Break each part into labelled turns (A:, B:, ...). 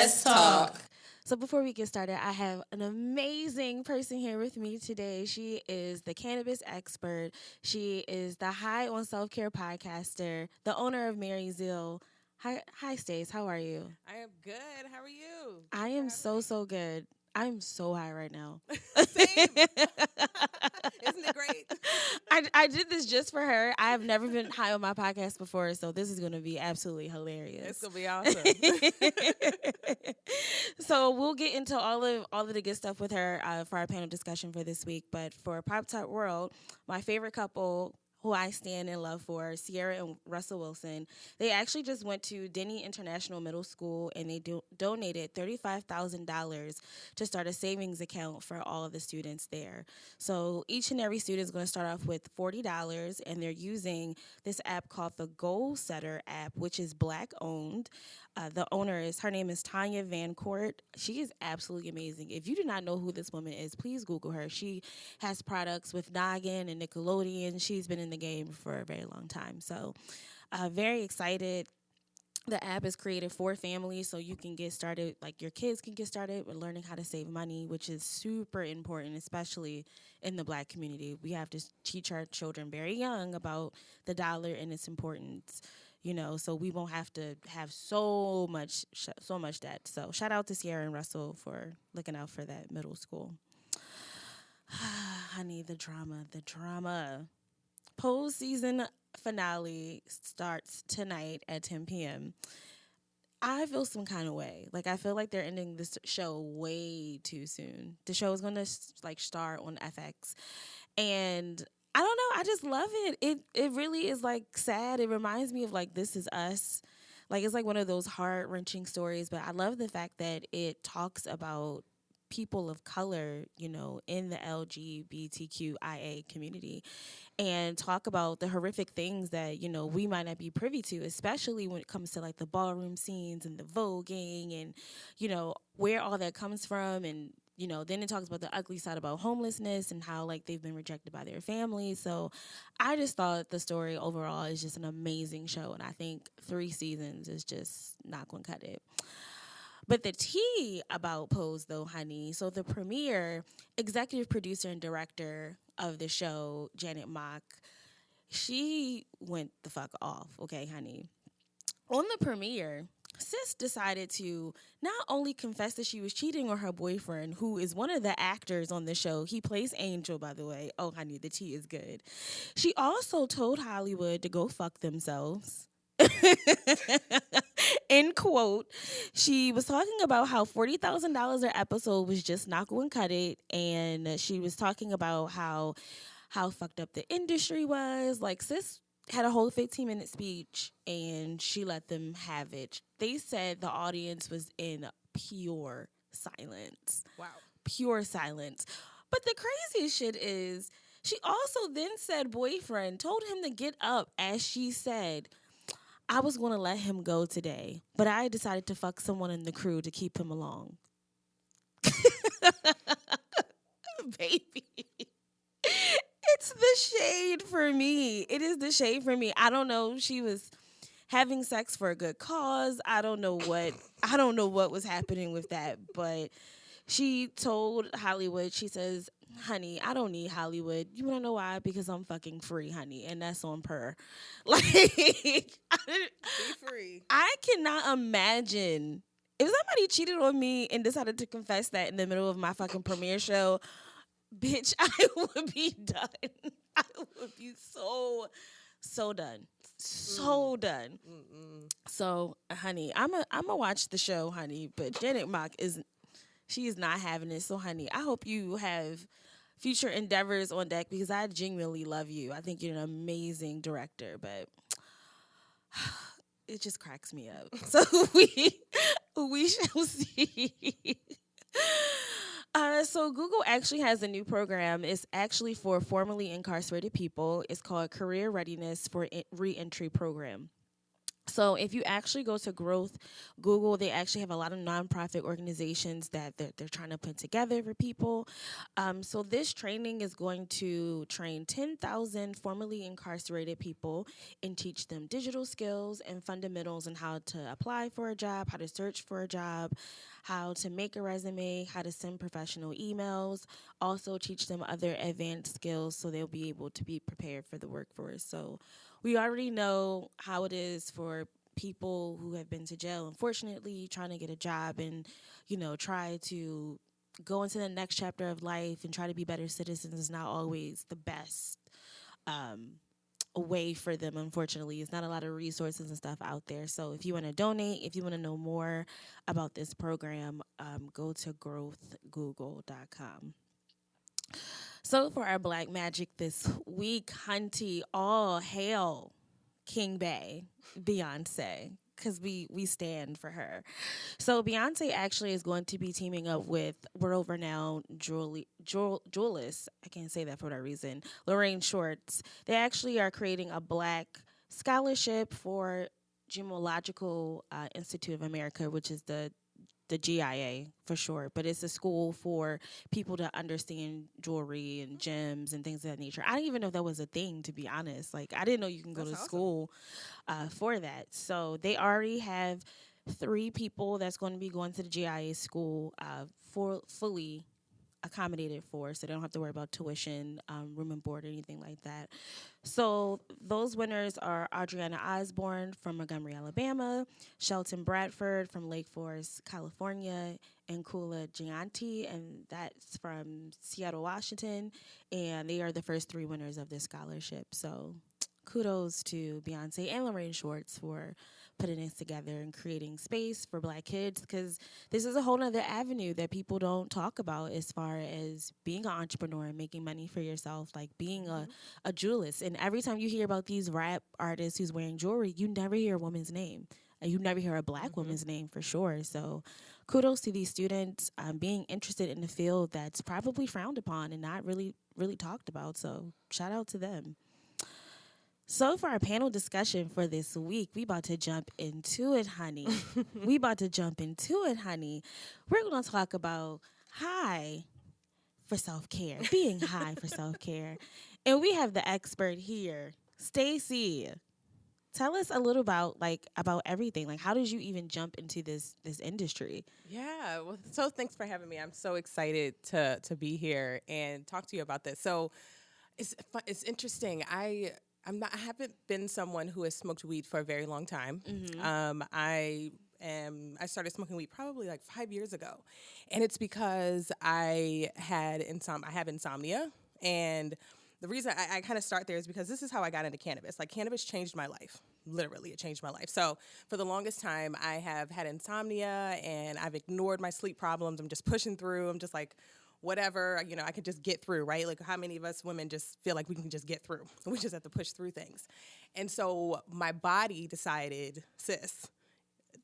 A: Let's talk.
B: So before we get started, I have an amazing person here with me today. She is the cannabis expert. She is the High on Self-Care podcaster, the owner of Mary Zeal. Hi, Stace. How are you?
A: I am good. How are you?
B: I am so good. I'm so high right now.
A: Same. Isn't it great?
B: I did this just for her. I have never been high on my podcast before, so this is going to be absolutely hilarious.
A: It's gonna be awesome.
B: So we'll get into all of the good stuff with her for our panel discussion for this week. But for Pop Tart World, my favorite couple who I stand in love for, Sierra and Russell Wilson, they actually just went to Denny International Middle School and they donated $35,000 to start a savings account for all of the students there. So each and every student is going to start off with $40, and they're using this app called the Goal Setter app, which is Black owned. Her name is Tanya Van Court. She is absolutely amazing. If you do not know who this woman is, please Google her. She has products with Noggin and Nickelodeon. She's been in the game for a very long time. So very excited. The app is created for families, so you can get started, like your kids can get started with learning how to save money, which is super important, especially in the Black community. We have to teach our children very young about the dollar and its importance, so we won't have to have so much debt. So shout out to Sierra and Russell for looking out for that middle school. Honey, the drama. Pose season finale starts tonight at 10 p.m. I feel some kind of way. Like, I feel like they're ending this show way too soon. The show is going to start on FX, and I don't know. I just love it. It really is sad. It reminds me of This Is Us. It's like one of those heart-wrenching stories, but I love the fact that it talks about people of color, in the LGBTQIA community, and talk about the horrific things that, we might not be privy to, especially when it comes to the ballroom scenes and the voguing and, where all that comes from. And, then it talks about the ugly side about homelessness and how they've been rejected by their families. So I just thought the story overall is just an amazing show. And I think 3 seasons is just not going to cut it. But the tea about Pose, though, honey, so the premiere, executive producer and director of the show, Janet Mock, she went the fuck off, okay, honey. On the premiere, sis decided to not only confess that she was cheating on her boyfriend, who is one of the actors on the show. He plays Angel, by the way. Oh, honey, the tea is good. She also told Hollywood to go fuck themselves. End quote. She was talking about how $40,000 an episode was just not going to cut it, and she was talking about how fucked up the industry was. Sis had a whole 15-minute speech, and she let them have it. They said the audience was in pure silence.
A: Wow.
B: Pure silence. But the craziest shit is she also then said boyfriend told him to get up, as she said, I was going to let him go today, but I decided to fuck someone in the crew to keep him along. Baby. It's the shade for me. It is the shade for me. I don't know. She was having sex for a good cause. I don't know what was happening with that, but she told Hollywood, she says, honey, I don't need Hollywood. You want to know why? Because I'm fucking free, honey. And that's on per.
A: Be free.
B: I cannot imagine if somebody cheated on me and decided to confess that in the middle of my fucking premiere show. Bitch, I would be done. I would be so done. So done.
A: Mm-mm.
B: So, honey, I'm a watch the show, honey. But Janet Mock she is not having it. So, honey, I hope you have future endeavors on deck because I genuinely love you. I think you're an amazing director, but it just cracks me up. So we shall see. So Google actually has a new program. It's actually for formerly incarcerated people. It's called Career Readiness for Reentry Program. So if you actually go to Growth Google, they actually have a lot of nonprofit organizations that they're trying to put together for people. So this training is going to train 10,000 formerly incarcerated people and teach them digital skills and fundamentals on how to apply for a job, how to search for a job, how to make a resume, how to send professional emails. Also teach them other advanced skills so they'll be able to be prepared for the workforce. So we already know how it is for people who have been to jail, unfortunately, trying to get a job and, try to go into the next chapter of life and try to be better citizens is not always the best way for them, unfortunately. It's not a lot of resources and stuff out there. So if you want to donate, if you want to know more about this program, go to growthgoogle.com. So for our Black Magic this week, Hunty, all hail King Bay, Beyonce, because we stand for her. So Beyonce actually is going to be teaming up with world-renowned jewelist, I can't say that for that reason, Lorraine Schwartz. They actually are creating a Black scholarship for Gemological Institute of America, which is the GIA for sure, but it's a school for people to understand jewelry and gems and things of that nature. I didn't even know that was a thing, to be honest. Like, I didn't know you can go to school for that. So they already have 3 people that's going to be going to the GIA school for fully accommodated for, so they don't have to worry about tuition, room and board, or anything like that. So those winners are Adriana Osborne from Montgomery, Alabama, Shelton Bradford from Lake Forest, California, and Kula Gianti, and that's from Seattle, Washington. And they are the first 3 winners of this scholarship. So kudos to Beyonce and Lorraine Schwartz for putting this together and creating space for Black kids, because this is a whole other avenue that people don't talk about as far as being an entrepreneur and making money for yourself, like being a jewelist. And every time you hear about these rap artists who's wearing jewelry, you never hear a woman's name. And you never hear a Black woman's name for sure. So kudos to these students being interested in a field that's probably frowned upon and not really talked about. So shout out to them. So for our panel discussion for this week, we about to jump into it, honey. We're going to talk about high for self-care, being high for self-care. And we have the expert here, Stacy. Tell us a little about everything. Like, how did you even jump into this industry?
A: Yeah, well, so thanks for having me. I'm so excited to be here and talk to you about this. So it's interesting. I haven't been someone who has smoked weed for a very long time. I started smoking weed probably like 5 years ago, and it's because I have insomnia. And the reason I kind of start there is because this is how I got into cannabis. Like, cannabis changed my life. Literally, it changed my life. So for the longest time, I have had insomnia, and I've ignored my sleep problems. I'm just pushing through. I'm just like, whatever, I can just get through, right? Like, how many of us women just feel like we can just get through? We just have to push through things. And so my body decided, sis,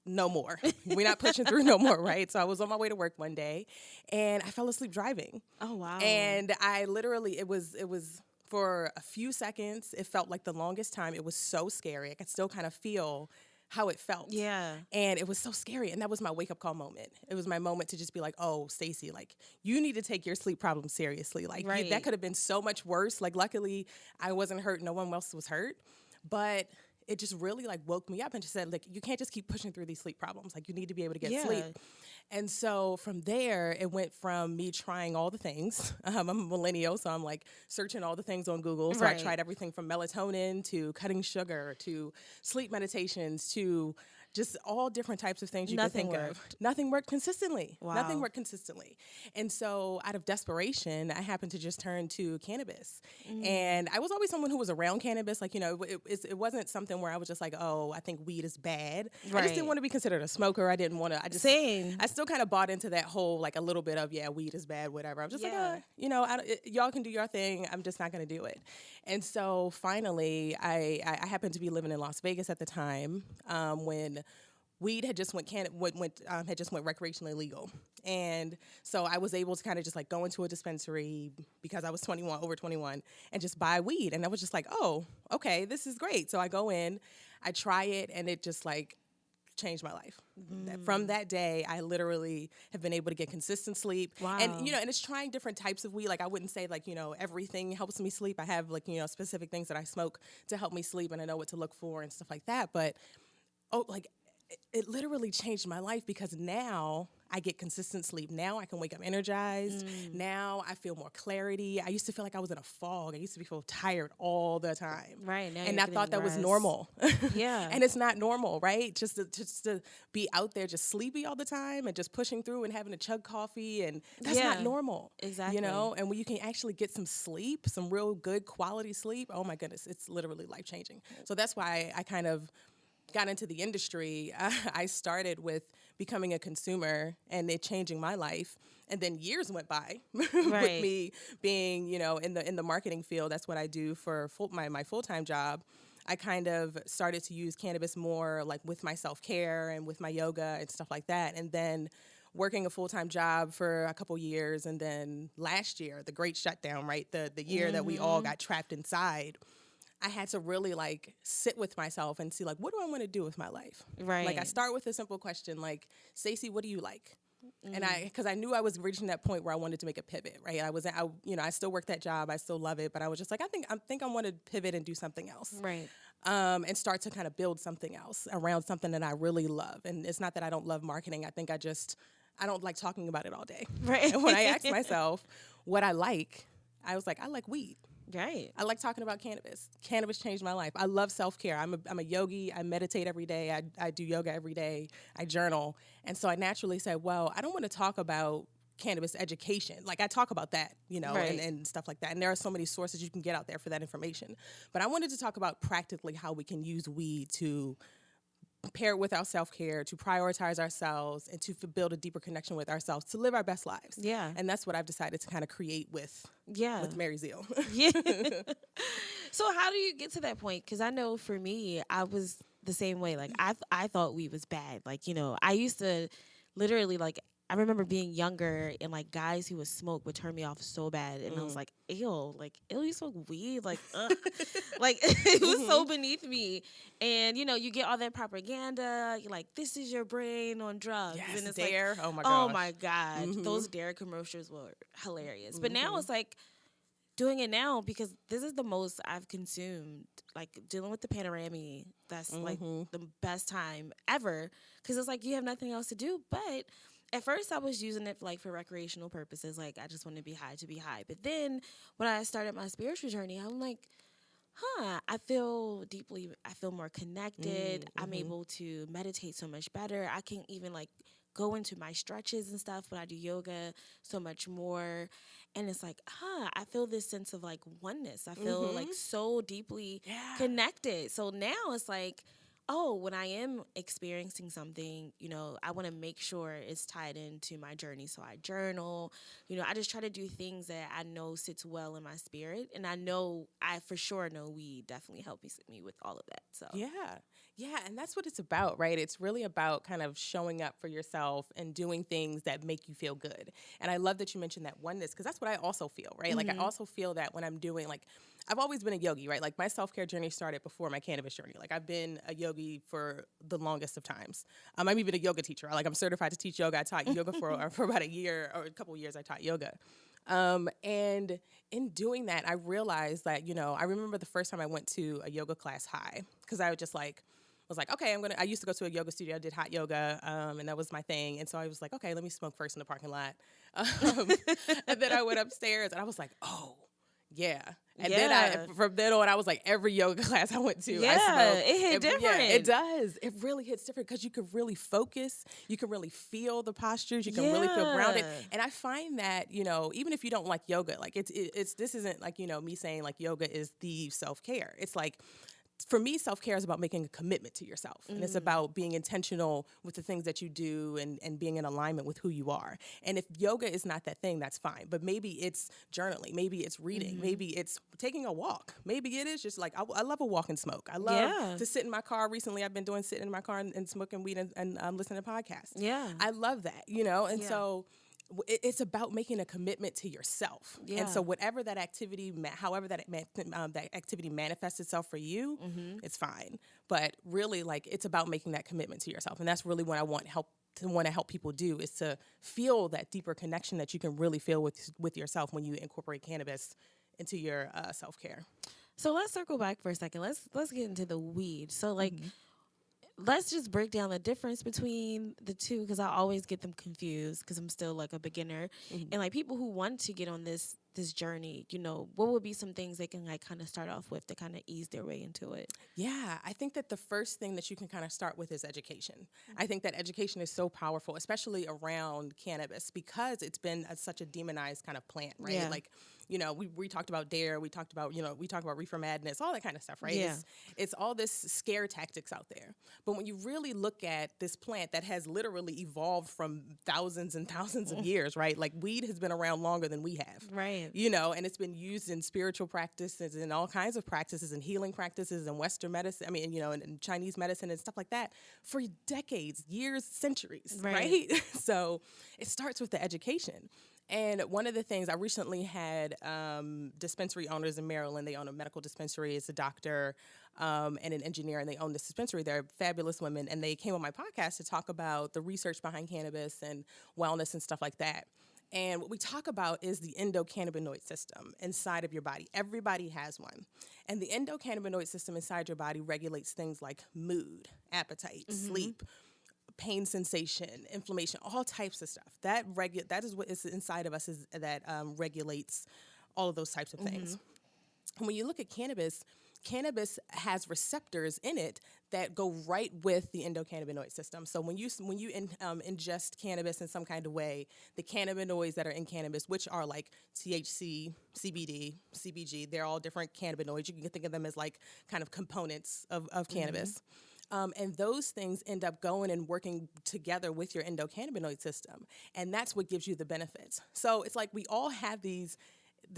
A: no more. We're not pushing through no more, right? So I was on my way to work one day, and I fell asleep driving.
B: Oh, wow.
A: And I literally, it was for a few seconds, it felt like the longest time. It was so scary. I could still kind of feel how it felt.
B: Yeah.
A: And it was so scary. And that was my wake-up call moment. It was my moment to just be like, oh, Stacy, like, you need to take your sleep problems seriously. Like,
B: right.
A: That could have been so much worse. Like, luckily, I wasn't hurt. No one else was hurt. But it just really, like, woke me up and just said, like, you can't just keep pushing through these sleep problems. Like, you need to be able to get sleep. And so from there, it went from me trying all the things. I'm a millennial, so I'm like searching all the things on Google. So I tried everything from melatonin to cutting sugar to sleep meditations to just all different types of things you could think of. Nothing worked consistently.
B: Wow.
A: Nothing worked consistently. And so out of desperation, I happened to just turn to cannabis. And I was always someone who was around cannabis. Like, it wasn't something where I was just like, oh, I think weed is bad. I just didn't want to be considered a smoker. I didn't want to.
B: Same.
A: I still kind of bought into that whole, like, a little bit of, weed is bad, whatever. I'm just like, y'all can do your thing. I'm just not going to do it. And so finally, I happened to be living in Las Vegas at the time when weed had just went recreationally legal. And so I was able to kind of just like go into a dispensary because I was over 21, and just buy weed. And I was just like, oh, okay, this is great. So I go in, I try it, and it just like changed my life. From that day, I literally have been able to get consistent sleep.
B: Wow.
A: And, and it's trying different types of weed. Like, I wouldn't say, like, everything helps me sleep. I have, like, specific things that I smoke to help me sleep, and I know what to look for and stuff like that. But, it literally changed my life because now I get consistent sleep. Now I can wake up energized. Now I feel more clarity. I used to feel like I was in a fog. I used to feel tired all the time.
B: Right. Now
A: And I thought that was normal.
B: Yeah.
A: And it's not normal, right? Just to be out there just sleepy all the time and just pushing through and having to chug coffee. And that's not normal.
B: Exactly.
A: And when you can actually get some sleep, some real good quality sleep, oh my goodness, it's literally life-changing. So that's why I kind of got into the industry. I started with becoming a consumer and it changing my life. And then years went by with me being, in the marketing field. That's what I do for my full-time job. I kind of started to use cannabis more like with my self-care and with my yoga and stuff like that. And then working a full-time job for a couple years. And then last year, the great shutdown, right? The year that we all got trapped inside. I had to really like sit with myself and see like, what do I want to do with my life?
B: Right.
A: Like I start with a simple question like, Stacy, what do you like? And because I knew I was reaching that point where I wanted to make a pivot, right? I still work that job. I still love it, but I was just like, I think I want to pivot and do something else.
B: Right.
A: And start to kind of build something else around something that I really love. And it's not that I don't love marketing. I think I don't like talking about it all day.
B: Right.
A: And when I asked myself what I like, I was like, I like weed.
B: Right.
A: I like talking about cannabis. Cannabis changed my life. I love self-care. I'm a yogi. I meditate every day. I do yoga every day. I journal. And so I naturally said, well, I don't want to talk about cannabis education. Like I talk about that, and stuff like that. And there are so many sources you can get out there for that information. But I wanted to talk about practically how we can use weed to pair it with our self-care, to prioritize ourselves, and to build a deeper connection with ourselves, to live our best lives.
B: Yeah.
A: And that's what I've decided to kind of create with Mary Zeal.
B: Yeah. So how do you get to that point? Because I know for me, I was the same way. Like I thought weed was bad. Like, I used to literally like, I remember being younger and like guys who would smoke would turn me off so bad. And I was like, ew, you smoke weed? Like, ugh. Like it was so beneath me. And, you get all that propaganda. You're like, this is your brain on drugs.
A: Yes,
B: and it's
A: Dare.
B: like,
A: oh my gosh.
B: Oh my God. Those Dare commercials were hilarious. But now it's like, doing it now because this is the most I've consumed, like dealing with the panorama. That's like the best time ever because it's like you have nothing else to do. But at first I was using it for recreational purposes. Like I just want to be high. But then when I started my spiritual journey, I'm like, I feel more connected. I'm able to meditate so much better. I can even go into my stretches and stuff when I do yoga so much more. And it's like, I feel this sense of oneness. I feel so deeply connected. So now it's like, when I am experiencing something, I want to make sure it's tied into my journey. So I journal, I just try to do things that I know sits well in my spirit. And I for sure know weed definitely helped me with all of that. So
A: Yeah, and that's what it's about, right? It's really about kind of showing up for yourself and doing things that make you feel good. And I love that you mentioned that oneness because that's what I also feel, right? Like I also feel that when I'm doing I've always been a yogi, right? Like my self-care journey started before my cannabis journey. Like I've been a yogi for the longest of times. I'm even a yoga teacher. I'm certified to teach yoga. I taught yoga for about a year or a couple of years. I taught yoga. And in doing that, I realized that, I remember the first time I went to a yoga class high because I was just was like, okay, I used to go to a yoga studio. I did hot yoga, and that was my thing. And so I was like, okay, let me smoke first in the parking lot. And then I went upstairs, and I was like, oh, yeah. And then from then on, I was like, every yoga class I went to, I smoked.
B: It hit different.
A: Yeah, it does. It really hits different because you can really focus. You can really feel the postures. You can really feel grounded. And I find that, even if you don't like yoga, this isn't me saying yoga is the self-care. It's for me, self-care is about making a commitment to yourself. And it's about being intentional with the things that you do and being in alignment with who you are. And if yoga is not that thing, that's fine. But maybe it's journaling. Maybe it's reading. Maybe it's taking a walk. Maybe it is just I love a walk and smoke. I love to sit in my car. Recently, I've been sitting in my car and smoking weed and listening to podcasts.
B: Yeah.
A: I love that, And so it's about making a commitment to yourself.
B: Yeah.
A: And so whatever that activity, however that activity manifests itself for you, it's fine. But really, like, it's about making that commitment to yourself. And that's really what I want to help people do, is to feel that deeper connection that you can really feel with yourself when you incorporate cannabis into your self-care.
B: So let's circle back for a second. Let's get into the weed. So like, let's just break down the difference between the two, because I always get them confused because I'm still like a beginner. And like people who want to get on this journey, you know, what would be some things they can like kind of start off with to kind of ease their way into it?
A: Yeah, I think that the first thing that you can kind of start with is education. I think that education is so powerful, especially around cannabis, because it's been such a demonized kind of plant, right?
B: Yeah.
A: Like, you know, we talked about DARE, we talked about reefer madness, all that kind of stuff, right?
B: Yeah.
A: It's all this scare tactics out there. But when you really look at this plant that has literally evolved from thousands and thousands of years, right? Like, weed has been around longer than we have.
B: Right.
A: You know, and it's been used in spiritual practices and all kinds of practices and healing practices and Western medicine, and Chinese medicine and stuff like that for decades, years, centuries, right? So it starts with the education. And one of the things, I recently had dispensary owners in Maryland. They own a medical dispensary. It's a doctor and an engineer, and they own this dispensary. They're fabulous women, and they came on my podcast to talk about the research behind cannabis and wellness and stuff like that. And what we talk about is the endocannabinoid system inside of your body. Everybody has one. And the endocannabinoid system inside your body regulates things like mood, appetite, sleep, pain sensation, inflammation, all types of stuff. That is what is inside of us, is that regulates all of those types of things. And when you look at cannabis has receptors in it that go right with the endocannabinoid system. So when you ingest cannabis in some kind of way, the cannabinoids that are in cannabis, which are like THC, CBD, CBG, they're all different cannabinoids. You can think of them as like kind of components of cannabis. And those things end up going and working together with your endocannabinoid system. And that's what gives you the benefits. So it's like we all have the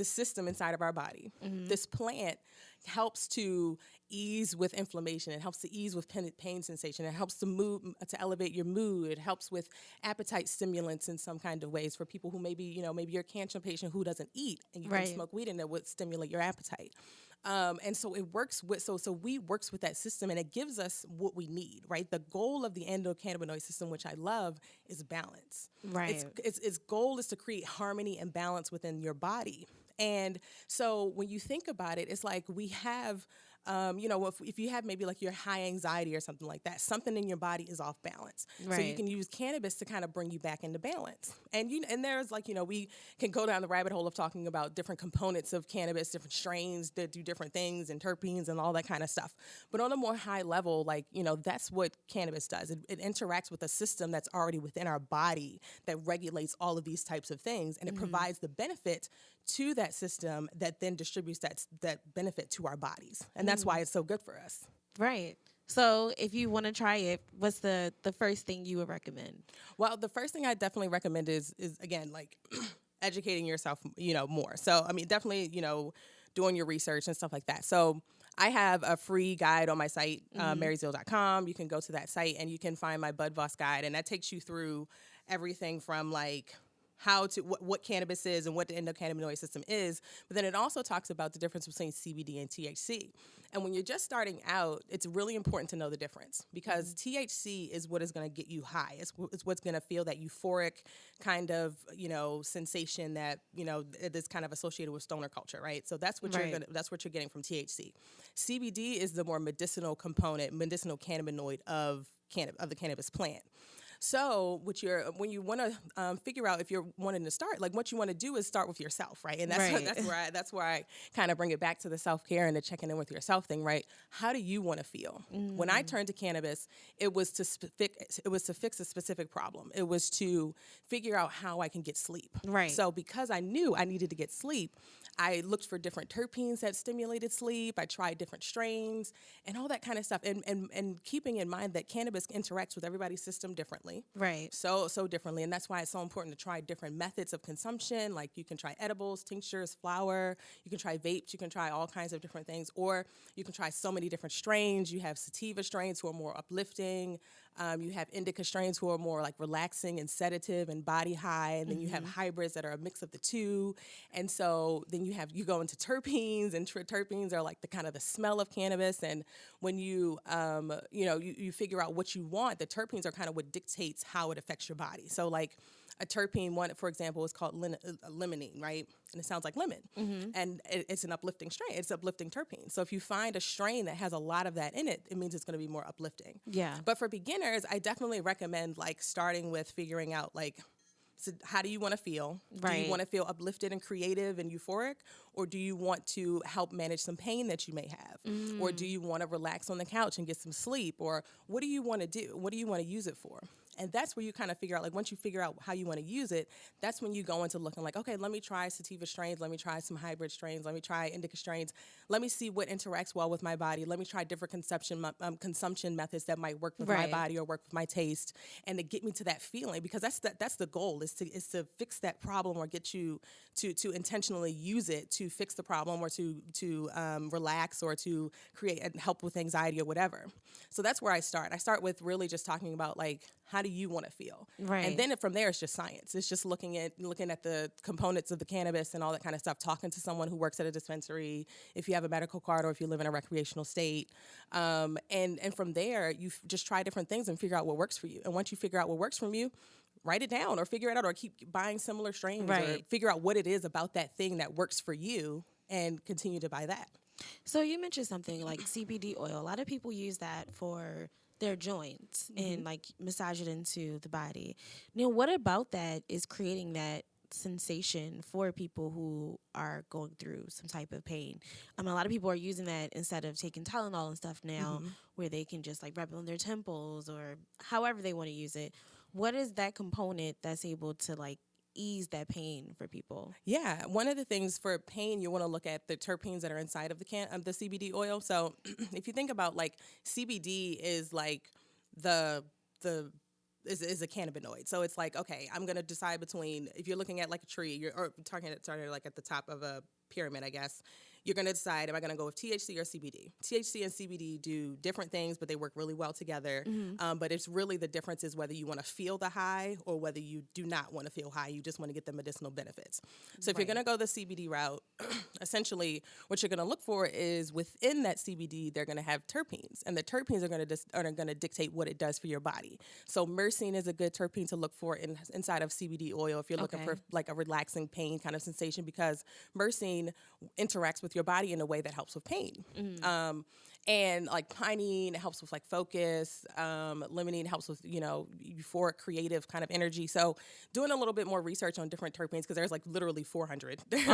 A: system inside of our body. This plant helps to ease with inflammation. It helps to ease with pain sensation. It helps to elevate your mood. It helps with appetite stimulants in some kind of ways for people who maybe you're a cancer patient who doesn't eat, and you can smoke weed and it would stimulate your appetite. And so it works so weed works with that system, and it gives us what we need, right? The goal of the endocannabinoid system, which I love, is balance.
B: Right.
A: Its goal is to create harmony and balance within your body. And so when you think about it, it's like we have, if you have maybe like your high anxiety or something like that, something in your body is off balance.
B: Right.
A: So you can use cannabis to kind of bring you back into balance. And there's like, we can go down the rabbit hole of talking about different components of cannabis, different strains that do different things and terpenes and all that kind of stuff. But on a more high level, like, that's what cannabis does. It interacts with a system that's already within our body that regulates all of these types of things. And it provides the benefit to that system that then distributes that benefit to our bodies. And that's why it's so good for us.
B: Right. So if you want to try it, what's the first thing you would recommend?
A: Well, the first thing I definitely recommend is again, like educating yourself, more. So, I mean, definitely, doing your research and stuff like that. So I have a free guide on my site, maryzeal.com. You can go to that site and you can find my Bud Voss guide. And that takes you through everything from like what cannabis is and what the endocannabinoid system is, but then it also talks about the difference between CBD and THC. And when you're just starting out, it's really important to know the difference, because THC is what is going to get you high. It's what's going to feel that euphoric kind of, sensation that, is kind of associated with stoner culture, right? So that's what that's what you're getting from THC. CBD is the more medicinal cannabinoid of the cannabis plant. So when you want to figure out if you're wanting to start, like what you want to do is start with yourself, right? And that's where I kind of bring it back to the self-care and the checking in with yourself thing, right? How do you want to feel? When I turned to cannabis, it was to fix a specific problem. It was to figure out how I can get sleep.
B: Right.
A: So because I knew I needed to get sleep, I looked for different terpenes that stimulated sleep. I tried different strains and all that kind of stuff. And keeping in mind that cannabis interacts with everybody's system differently.
B: Right.
A: So differently. And that's why it's so important to try different methods of consumption. Like you can try edibles, tinctures, flower. You can try vapes. You can try all kinds of different things. Or you can try so many different strains. You have sativa strains who are more uplifting. You have indica strains who are more like relaxing and sedative and body high, and then you have hybrids that are a mix of the two. And so then you go into terpenes, and terpenes are like the kind of the smell of cannabis. And when you you figure out what you want, the terpenes are kind of what dictates how it affects your body. So like a terpene one, for example, is called limonene, right? And it sounds like lemon. And it's an uplifting strain. It's uplifting terpene. So if you find a strain that has a lot of that in it, it means it's going to be more uplifting.
B: Yeah.
A: But for beginners, I definitely recommend like starting with figuring out like, so how do you want to feel? Do
B: Right.
A: you want to feel uplifted and creative and euphoric? Or do you want to help manage some pain that you may have? Or do you want to relax on the couch and get some sleep? Or what do you want to do? What do you want to use it for? And that's where you kind of figure out, like once you figure out how you want to use it, that's when you go into looking like, okay, let me try sativa strains. Let me try some hybrid strains. Let me try indica strains. Let me see what interacts well with my body. Let me try different consumption methods that might work with my body or work with my taste, and to get me to that feeling, because that's the goal, is to fix that problem or get you to intentionally use it to fix the problem or to relax or to create and help with anxiety or whatever. So that's where I start. I start with really just talking about like, how do you want to feel?
B: Right.
A: And then from there, it's just science. It's just looking at the components of the cannabis and all that kind of stuff, talking to someone who works at a dispensary, if you have a medical card or if you live in a recreational state. And from there, you just try different things and figure out what works for you. And once you figure out what works for you, write it down or figure it out or keep buying similar strains or figure out what it is about that thing that works for you and continue to buy that.
B: So you mentioned something like CBD oil. A lot of people use that for their joints and like massage it into the body. Now, what about that is creating that sensation for people who are going through some type of pain? A lot of people are using that instead of taking Tylenol and stuff now, where they can just like rub it on their temples or however they want to use it. What is that component that's able to like ease that pain for people?
A: Yeah, one of the things for pain, you want to look at the terpenes that are inside of the CBD oil. So if you think about like CBD is like is a cannabinoid. So it's like, okay, I'm going to decide between, if you're looking at like a tree, or targeting like at the top of a pyramid, I guess, you're going to decide, am I going to go with THC or CBD? THC and CBD do different things, but they work really well together. But it's really the difference is whether you want to feel the high or whether you do not want to feel high. You just want to get the medicinal benefits. So if you're going to go the CBD route, essentially what you're going to look for is within that CBD, they're going to have terpenes. And the terpenes are going to dictate what it does for your body. So myrcene is a good terpene to look for inside of CBD oil if you're looking for like a relaxing pain kind of sensation, because myrcene interacts with your body in a way that helps with pain. And like pinene helps with like focus. Limonene helps with, euphoric, creative kind of energy. So doing a little bit more research on different terpenes, because there's like literally 400. There's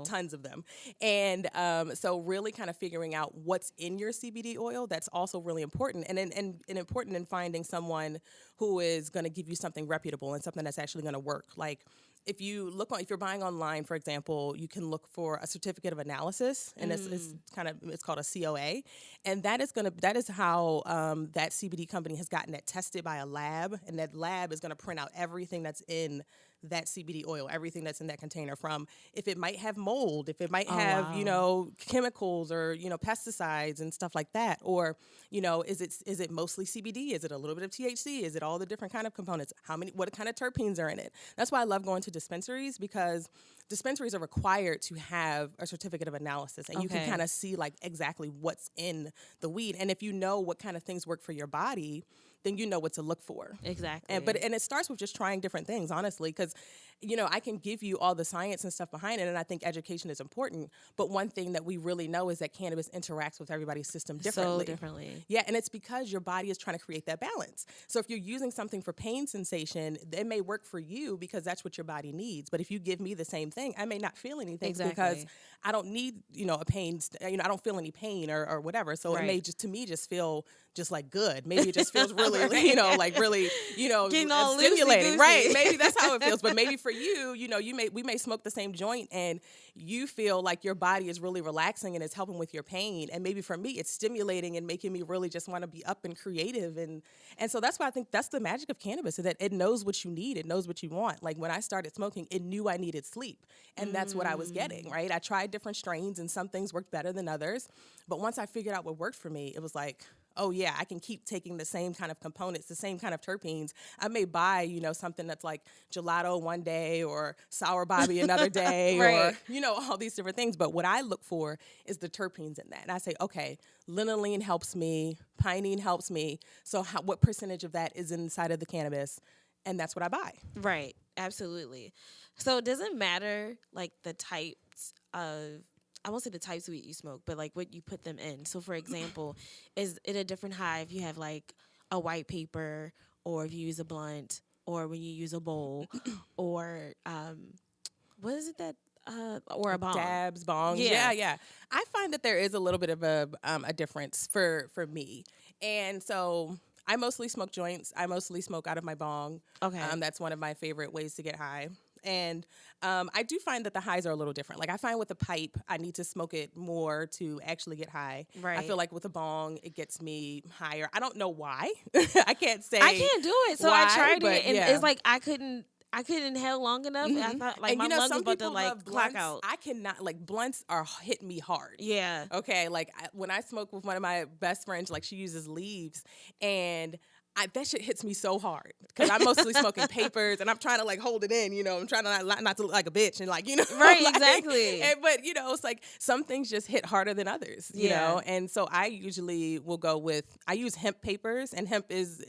A: tons of them. And so really kind of figuring out what's in your CBD oil, that's also really important. And important in finding someone who is going to give you something reputable and something that's actually going to work. Like, if you're buying online, for example, you can look for a certificate of analysis, and it's called a COA, and that is how that CBD company has gotten it tested by a lab, and that lab is going to print out everything that's in that CBD oil, everything that's in that container, from if it might have mold, if it might have chemicals or pesticides and stuff like that, or is it mostly CBD? Is it a little bit of THC? Is it all the different kind of components? What kind of terpenes are in it? That's why I love going to dispensaries, because dispensaries are required to have a certificate of analysis, and you can kind of see like exactly what's in the weed. And if you know what kind of things work for your body, then you know what to look for.
B: Exactly.
A: And it starts with just trying different things, honestly, because I can give you all the science and stuff behind it, and I think education is important. But one thing that we really know is that cannabis interacts with everybody's system differently.
B: So differently.
A: Yeah, and it's because your body is trying to create that balance. So if you're using something for pain sensation, it may work for you because that's what your body needs. But if you give me the same thing, I may not feel anything because I don't need, a pain. I don't feel any pain or whatever. So it may just feel just like good. Maybe it just feels really, like really,
B: getting all
A: stimulating.
B: loosey-goosey.
A: Right. Maybe that's how it feels. But maybe for you, we may smoke the same joint and you feel like your body is really relaxing and it's helping with your pain. And maybe for me, it's stimulating and making me really just want to be up and creative. And so that's why I think that's the magic of cannabis, is that it knows what you need. It knows what you want. Like when I started smoking, it knew I needed sleep. And that's what I was getting, right? I tried different strains and some things worked better than others. But once I figured out what worked for me, it was like, oh yeah, I can keep taking the same kind of components, the same kind of terpenes. I may buy, something that's like gelato one day or sour bobby another day
B: Right.
A: or, all these different things. But what I look for is the terpenes in that. And I say, okay, linolene helps me, pinene helps me. So what percentage of that is inside of the cannabis? And that's what I buy.
B: Right. Absolutely. So it doesn't matter like the types of, I won't say the types of weed you smoke, but like what you put them in. So for example, is it a different high if you have like a white paper, or if you use a blunt, or when you use a bowl, or what is it that or a bong?
A: Dabs, bongs. Yeah. I find that there is a little bit of a difference for me. And so I mostly smoke joints. I mostly smoke out of my bong.
B: Okay.
A: That's one of my favorite ways to get high. And I do find that the highs are a little different. Like I find with a pipe, I need to smoke it more to actually get high.
B: Right.
A: I feel like with a bong, it gets me higher. I don't know why. I can't say
B: I can't do it. So
A: why,
B: I tried
A: but
B: it, and
A: yeah.
B: it's like I couldn't inhale long enough. And I thought like
A: and
B: my lungs
A: some
B: was about to
A: people
B: like
A: love
B: clock
A: blunts.
B: out.
A: I cannot, like blunts are hitting me hard.
B: Yeah.
A: Okay, like when I smoke with one of my best friends, like she uses leaves, and that shit hits me so hard because I'm mostly smoking papers and I'm trying to like hold it in, I'm trying to not to look like a bitch and like,
B: Right,
A: like,
B: exactly.
A: but it's like some things just hit harder than others, you know? And so I usually will go with, I use hemp papers, and hemp is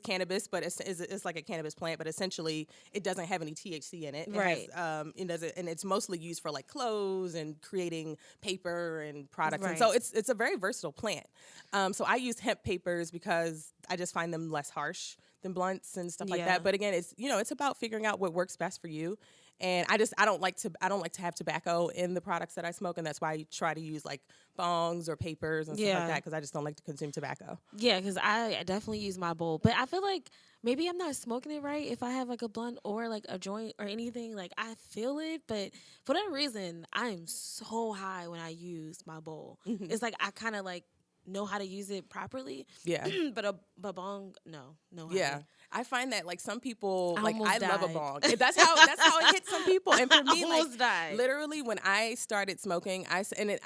A: cannabis, but it's like a cannabis plant, but essentially it doesn't have any THC in it.
B: Right.
A: It doesn't, and it's mostly used for like clothes and creating paper and products.
B: Right.
A: And so it's a very versatile plant. So I use hemp papers because I just find them less harsh than blunts and stuff like that. But again, it's about figuring out what works best for you. And I don't like to have tobacco in the products that I smoke, and that's why I try to use like bongs or papers and stuff like that, because I just don't like to consume tobacco.
B: Yeah, because I definitely use my bowl, but I feel like maybe I'm not smoking it right if I have like a blunt or like a joint or anything. Like I feel it, but for that reason, I'm so high when I use my bowl.
A: Mm-hmm.
B: It's like I kind of like know how to use it properly.
A: Yeah.
B: But a bong, no.
A: Yeah. I find that like some people, I love a
B: died.
A: bong. That's how it hits some people. And for me,
B: almost died.
A: Literally when I started smoking, I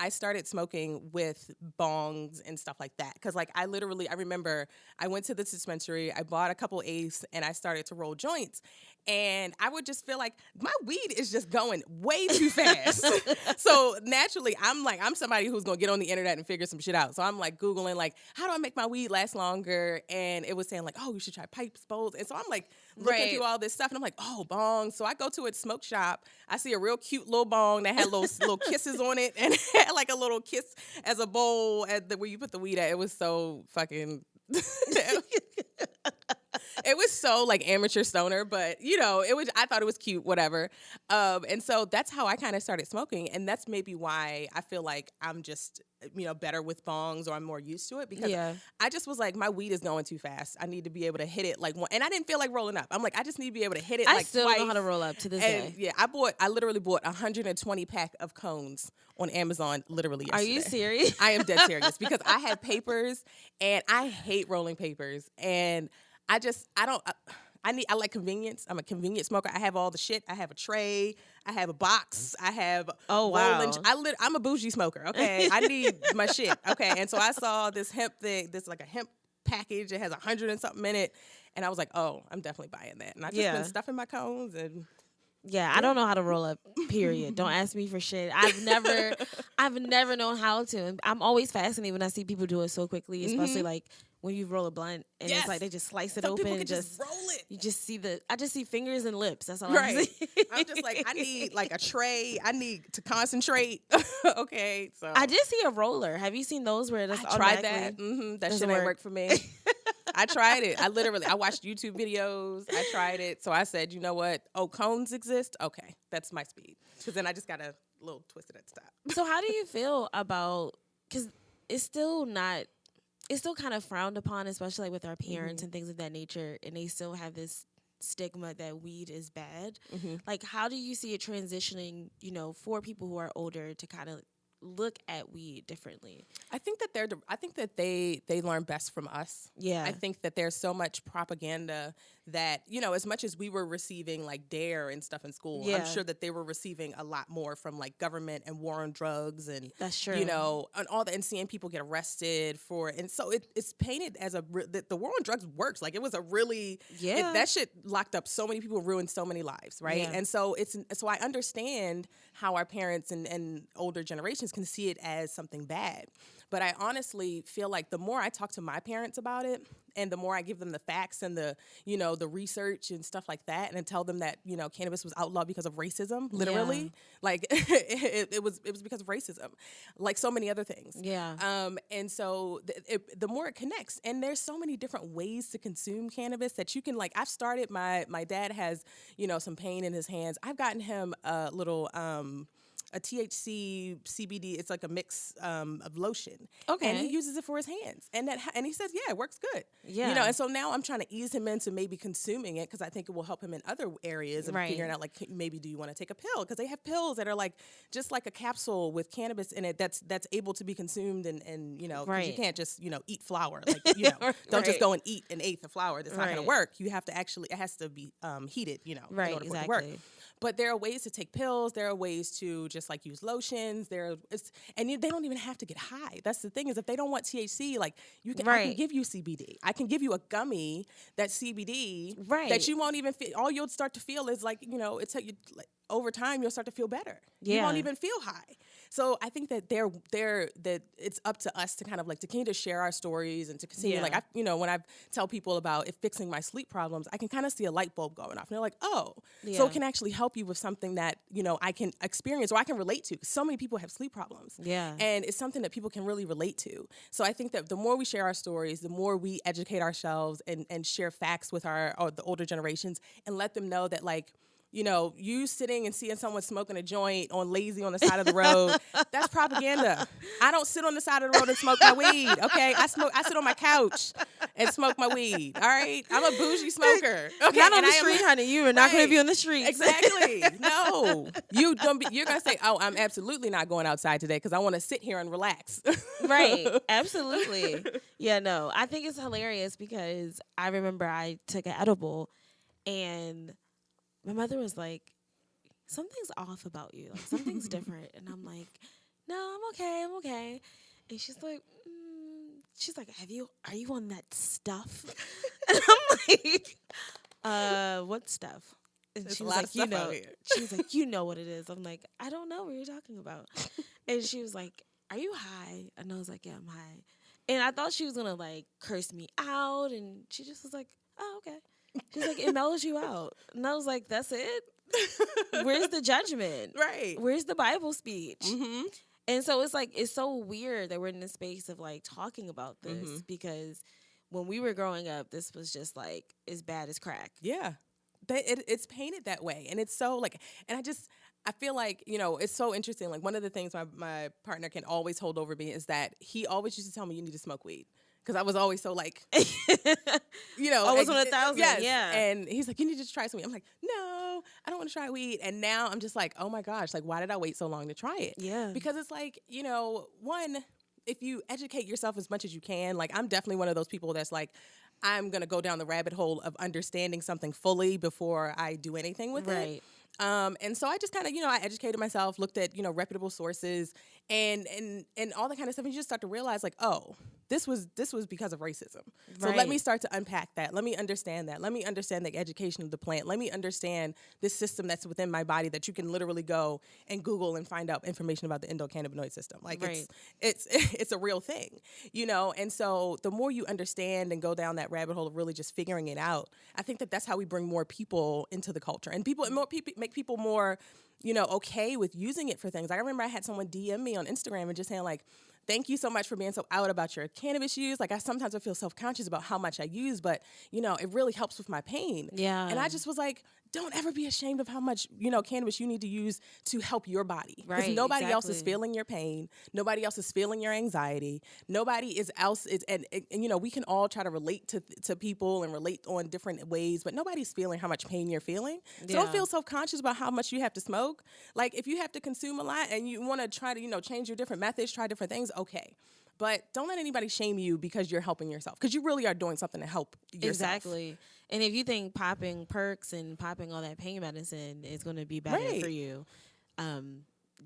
A: started smoking with bongs and stuff like that. Cause like I remember I went to the dispensary, I bought a couple eighths, and I started to roll joints. And I would just feel like my weed is just going way too fast. So naturally, I'm somebody who's gonna get on the internet and figure some shit out. So I'm like Googling like, how do I make my weed last longer? And it was saying like, oh, you should try pipes, bowls. And so I'm like looking through all this stuff, and I'm like, oh, bongs. So I go to a smoke shop. I see a real cute little bong that had little kisses on it, and it had like a little kiss as a bowl where you put the weed at. It was so fucking. It was so like amateur stoner, but I thought it was cute, whatever. And so that's how I kind of started smoking, and that's maybe why I feel like I'm just better with bongs, or I'm more used to it, because I just was like, my weed is going too fast. I need to be able to hit it like one, and I didn't feel like rolling up. I'm like, I just need to be able to hit it.
B: I
A: like
B: still
A: twice.
B: don't know how to roll up to this day.
A: Yeah, I literally bought 120 pack of cones on Amazon literally yesterday.
B: Are you serious?
A: I am dead serious, because I had papers, and I hate rolling papers, and I like convenience. I'm a convenience smoker. I have all the shit. I have a tray. I have a box. I have rolling. I'm a bougie smoker. Okay, I need my shit. Okay, and so I saw this hemp thing. This like a hemp package. It has 100 and something in it, and I was like, oh, I'm definitely buying that. And I just been stuffing my cones and.
B: Yeah, I don't know how to roll up. Period. Don't ask me for shit. I've never known how to. And I'm always fascinated when I see people do it so quickly, especially like when you roll a blunt and it's like they just slice it
A: Some
B: open
A: people
B: and
A: can just roll it.
B: You just see I just see fingers and lips. That's all
A: Right.
B: I see.
A: I'm just like, I need like a tray. I need to concentrate. Okay, so
B: I did see a roller. Have you seen those where it's
A: I tried that. That shit ain't work for me. I tried it. I watched YouTube videos. I tried it. So I said, you know what? Oh, cones exist? Okay, that's my speed. Because then I just got a little twisted at the top.
B: So how do you feel about, because it's still kind of frowned upon, especially like with our parents and things of that nature, and they still have this stigma that weed is bad. Like, how do you see it transitioning, for people who are older to kind of look at weed differently?
A: I think that they learn best from us.
B: Yeah.
A: I think that there's so much propaganda that, as much as we were receiving like DARE and stuff in school,
B: Yeah.
A: I'm sure that they were receiving a lot more from like government and war on drugs and,
B: That's true.
A: and all the, and seeing people get arrested for, and so it's painted as that the war on drugs works. Like it was a really, that shit locked up so many people, ruined so many lives. Right.
B: Yeah.
A: And so so I understand how our parents and older generations can see it as something bad. But I honestly feel like the more I talk to my parents about it, and the more I give them the facts and the research and stuff like that, and tell them that, cannabis was outlawed because of racism, literally, like it was because of racism, like so many other things.
B: Yeah.
A: And so the more it connects, and there's so many different ways to consume cannabis that you can, like, I've started, my dad has, some pain in his hands. I've gotten him a little, a THC CBD. It's like a mix of lotion.
B: Okay.
A: And he uses it for his hands. And he says, yeah, it works good.
B: Yeah.
A: And so now I'm trying to ease him into maybe consuming it, because I think it will help him in other areas of figuring out, like, maybe do you want to take a pill? Because they have pills that are like just like a capsule with cannabis in it that's able to be consumed, and because you can't just eat flour, like don't just go and eat an eighth of flour. That's not going to work. You have to actually, it has to be heated, in order for it to work. But there are ways to take pills. There are ways to just like use lotions. They don't even have to get high. That's the thing, is if they don't want THC, like I can give you CBD. I can give you a gummy that's CBD that you won't even feel. All you'll start to feel is like, it's like over time you'll start to feel better. You won't even feel high. So I think that that it's up to us to kind of like to continue to share our stories and to continue like when I tell people about fixing my sleep problems, I can kind of see a light bulb going off, and they're like, oh, so it can actually help you with something that I can experience or I can relate to. So many people have sleep problems, and it's something that people can really relate to. So I think that the more we share our stories, the more we educate ourselves and share facts with the older generations, and let them know that, like, you sitting and seeing someone smoking a joint lazy on the side of the road, that's propaganda. I don't sit on the side of the road and smoke my weed, okay? I sit on my couch and smoke my weed, all right? I'm a bougie smoker, okay?
B: Not on the street, honey. You are not going to be on the streets.
A: Exactly. No. You're going to say, oh, I'm absolutely not going outside today because I want to sit here and relax.
B: Right. Absolutely. Yeah, no. I think it's hilarious because I remember I took an edible, and my mother was like, something's off about you. Like, something's different. And I'm like, no, I'm okay. And she's like, are you on that stuff? And I'm like, what stuff? And she was like, she was like, you know what it is. I'm like, I don't know what you're talking about. And she was like, are you high? And I was like, yeah, I'm high. And I thought she was going to like curse me out. And she just was like, oh, okay. She's like, it mellows you out. And I was like, that's it? Where's the judgment?
A: Right.
B: Where's the Bible speech?
A: Mm-hmm.
B: And so it's like, it's so weird that we're in this space of like talking about this, because when we were growing up, this was just like as bad as crack.
A: Yeah. It's painted that way. And it's so like, and I feel like, it's so interesting. Like, one of the things my partner can always hold over me is that he always used to tell me, you need to smoke weed. Because I was always so like,
B: I was on 1,000.
A: Yes.
B: Yeah.
A: And he's like, you need to try some weed. I'm like, no, I don't want to try weed. And now I'm just like, oh my gosh, like, why did I wait so long to try it?
B: Yeah.
A: Because it's like, one, if you educate yourself as much as you can, like, I'm definitely one of those people that's like, I'm going to go down the rabbit hole of understanding something fully before I do anything with it. And so I just kind of, I educated myself, looked at, reputable sources and all that kind of stuff. And you just start to realize, like, oh, this was because of racism. So let me start to unpack that. Let me understand that. Let me understand the education of the plant. Let me understand this system that's within my body that you can literally go and Google and find out information about the endocannabinoid system. Like, it's a real thing, And so the more you understand and go down that rabbit hole of really just figuring it out, I think that's how we bring more people into the culture, and make people more, okay with using it for things. I remember I had someone DM me on Instagram and just saying, like, thank you so much for being so out about your cannabis use. Like, sometimes I feel self-conscious about how much I use, but, it really helps with my pain.
B: Yeah.
A: And I just was like, don't ever be ashamed of how much, cannabis you need to use to help your body. Because nobody else is feeling your pain. Nobody else is feeling your anxiety. Nobody else is, and we can all try to relate to people and relate on different ways, but nobody's feeling how much pain you're feeling. So don't feel self-conscious about how much you have to smoke. Like, if you have to consume a lot and you want to try to, change your different methods, try different things, okay. But don't let anybody shame you because you're helping yourself, because you really are doing something to help yourself.
B: Exactly. And if you think popping perks and popping all that pain medicine is going to be better for you,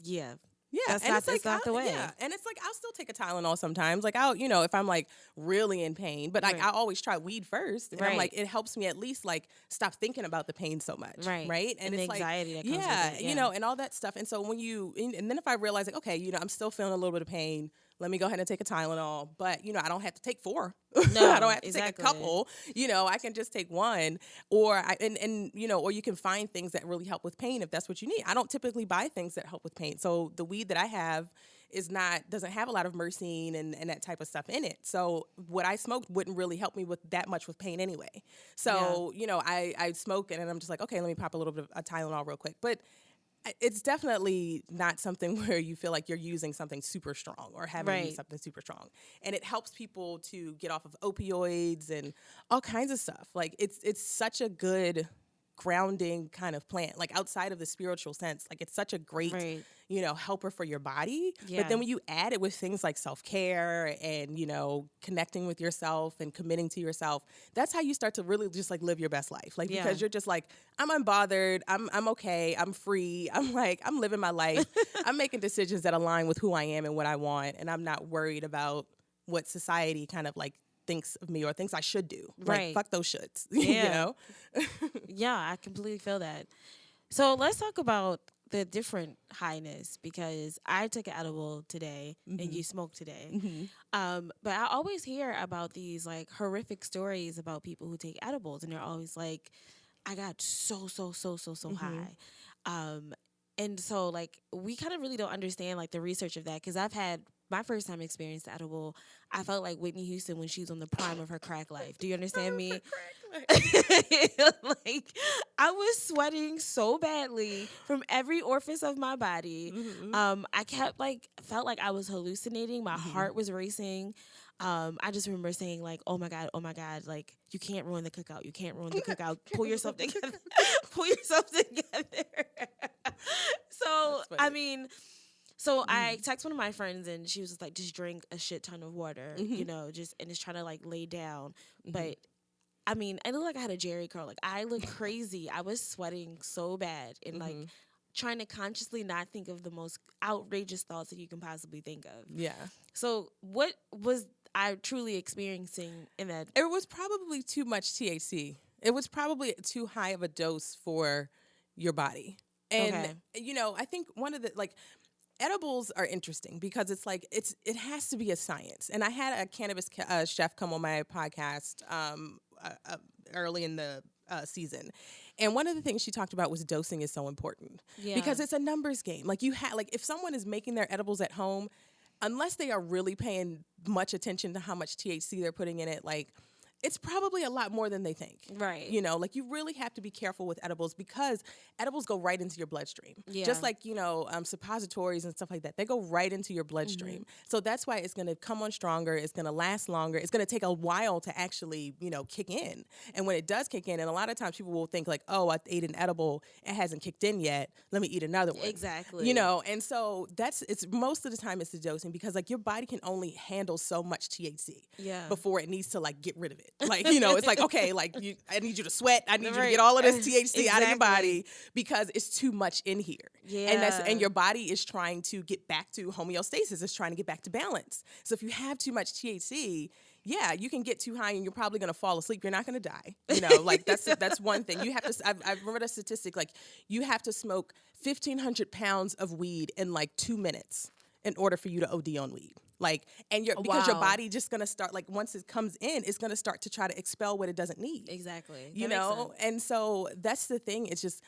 B: yeah.
A: Yeah,
B: That's
A: and
B: not,
A: it's like,
B: not the way.
A: Yeah, and it's like I'll still take a Tylenol sometimes. Like I'll, if I'm like really in pain, but like I always try weed first, and I'm like, it helps me at least like stop thinking about the pain so much, right?
B: And
A: it's
B: the anxiety
A: like,
B: that comes with it,
A: and all that stuff. And so when and then if I realize like, okay, I'm still feeling a little bit of pain, let me go ahead and take a Tylenol. But I don't have to take 4.
B: No,
A: I don't have to take a couple. I can just take one, or or you can find things that really help with pain if that's what you need. I don't typically buy things that help with pain, so the weed that I have doesn't have a lot of myrcene and that type of stuff in it. So what I smoked wouldn't really help me with that much with pain anyway. So I smoke and I'm just like, okay, let me pop a little bit of a Tylenol real quick, but it's definitely not something where you feel like you're using something super strong or having to use something super strong. And it helps people to get off of opioids and all kinds of stuff. Like it's such a good grounding kind of plant, like outside of the spiritual sense. Like it's such a great, helper for your body. But then when you add it with things like self-care and, connecting with yourself and committing to yourself, that's how you start to really just like live your best life. Like, because you're just like, I'm unbothered. I'm okay. I'm free. I'm living my life. I'm making decisions that align with who I am and what I want. And I'm not worried about what society kind of like thinks of me or thinks I should do. Like, fuck those shoulds,
B: Yeah, I completely feel that. So let's talk about the different highness, because I took an edible today and you smoked today. But I always hear about these like horrific stories about people who take edibles, and they're always like, I got so high. And so like we kind of really don't understand like the research of that, because I've had my first time experience the edible, I felt like Whitney Houston when she was on the prime of her crack life. Do you understand me? Like I was sweating so badly from every orifice of my body. I kept felt like I was hallucinating. My heart was racing. I just remember saying like, oh my God, like you can't ruin the cookout. You can't ruin the cookout. Pull yourself together. Pull yourself together. So, I mean, I text one of my friends and she was just like, just drink a shit ton of water, and just try to like lay down. But I mean, I looked like I had a Jerry curl. Like I looked crazy. I was sweating so bad and like trying to consciously not think of the most outrageous thoughts that you can possibly think of. Yeah. So what was I truly experiencing in that?
A: It was probably too much THC. It was probably too high of a dose for your body. And, I think one of the, like, edibles are interesting because it's like, it has to be a science. And I had a cannabis chef come on my podcast early in the season. And one of the things she talked about was dosing is so important because it's a numbers game. Like if someone is making their edibles at home, unless they are really paying much attention to how much THC they're putting in it, like it's probably a lot more than they think. Right. Like you really have to be careful with edibles because edibles go right into your bloodstream. Yeah. Just like, suppositories and stuff like that. They go right into your bloodstream. So that's why it's going to come on stronger. It's going to last longer. It's going to take a while to actually, kick in. And when it does kick in, and a lot of times people will think like, oh, I ate an edible. It hasn't kicked in yet. Let me eat another one. Exactly. And so it's most of the time it's the dosing because like your body can only handle so much THC before it needs to like get rid of it. Like, it's like, okay, like I need you to sweat. I need you to get all of this THC out of your body because it's too much in here. Yeah. And your body is trying to get back to homeostasis. It's trying to get back to balance. So if you have too much THC, you can get too high and you're probably going to fall asleep. You're not going to die. Like that's one thing. You have to, I've read a statistic, like you have to smoke 1,500 pounds of weed in like 2 minutes in order for you to OD on weed. Like, and because your body just gonna start, like, once it comes in, it's gonna start to try to expel what it doesn't need. Exactly. And so that's the thing. It's just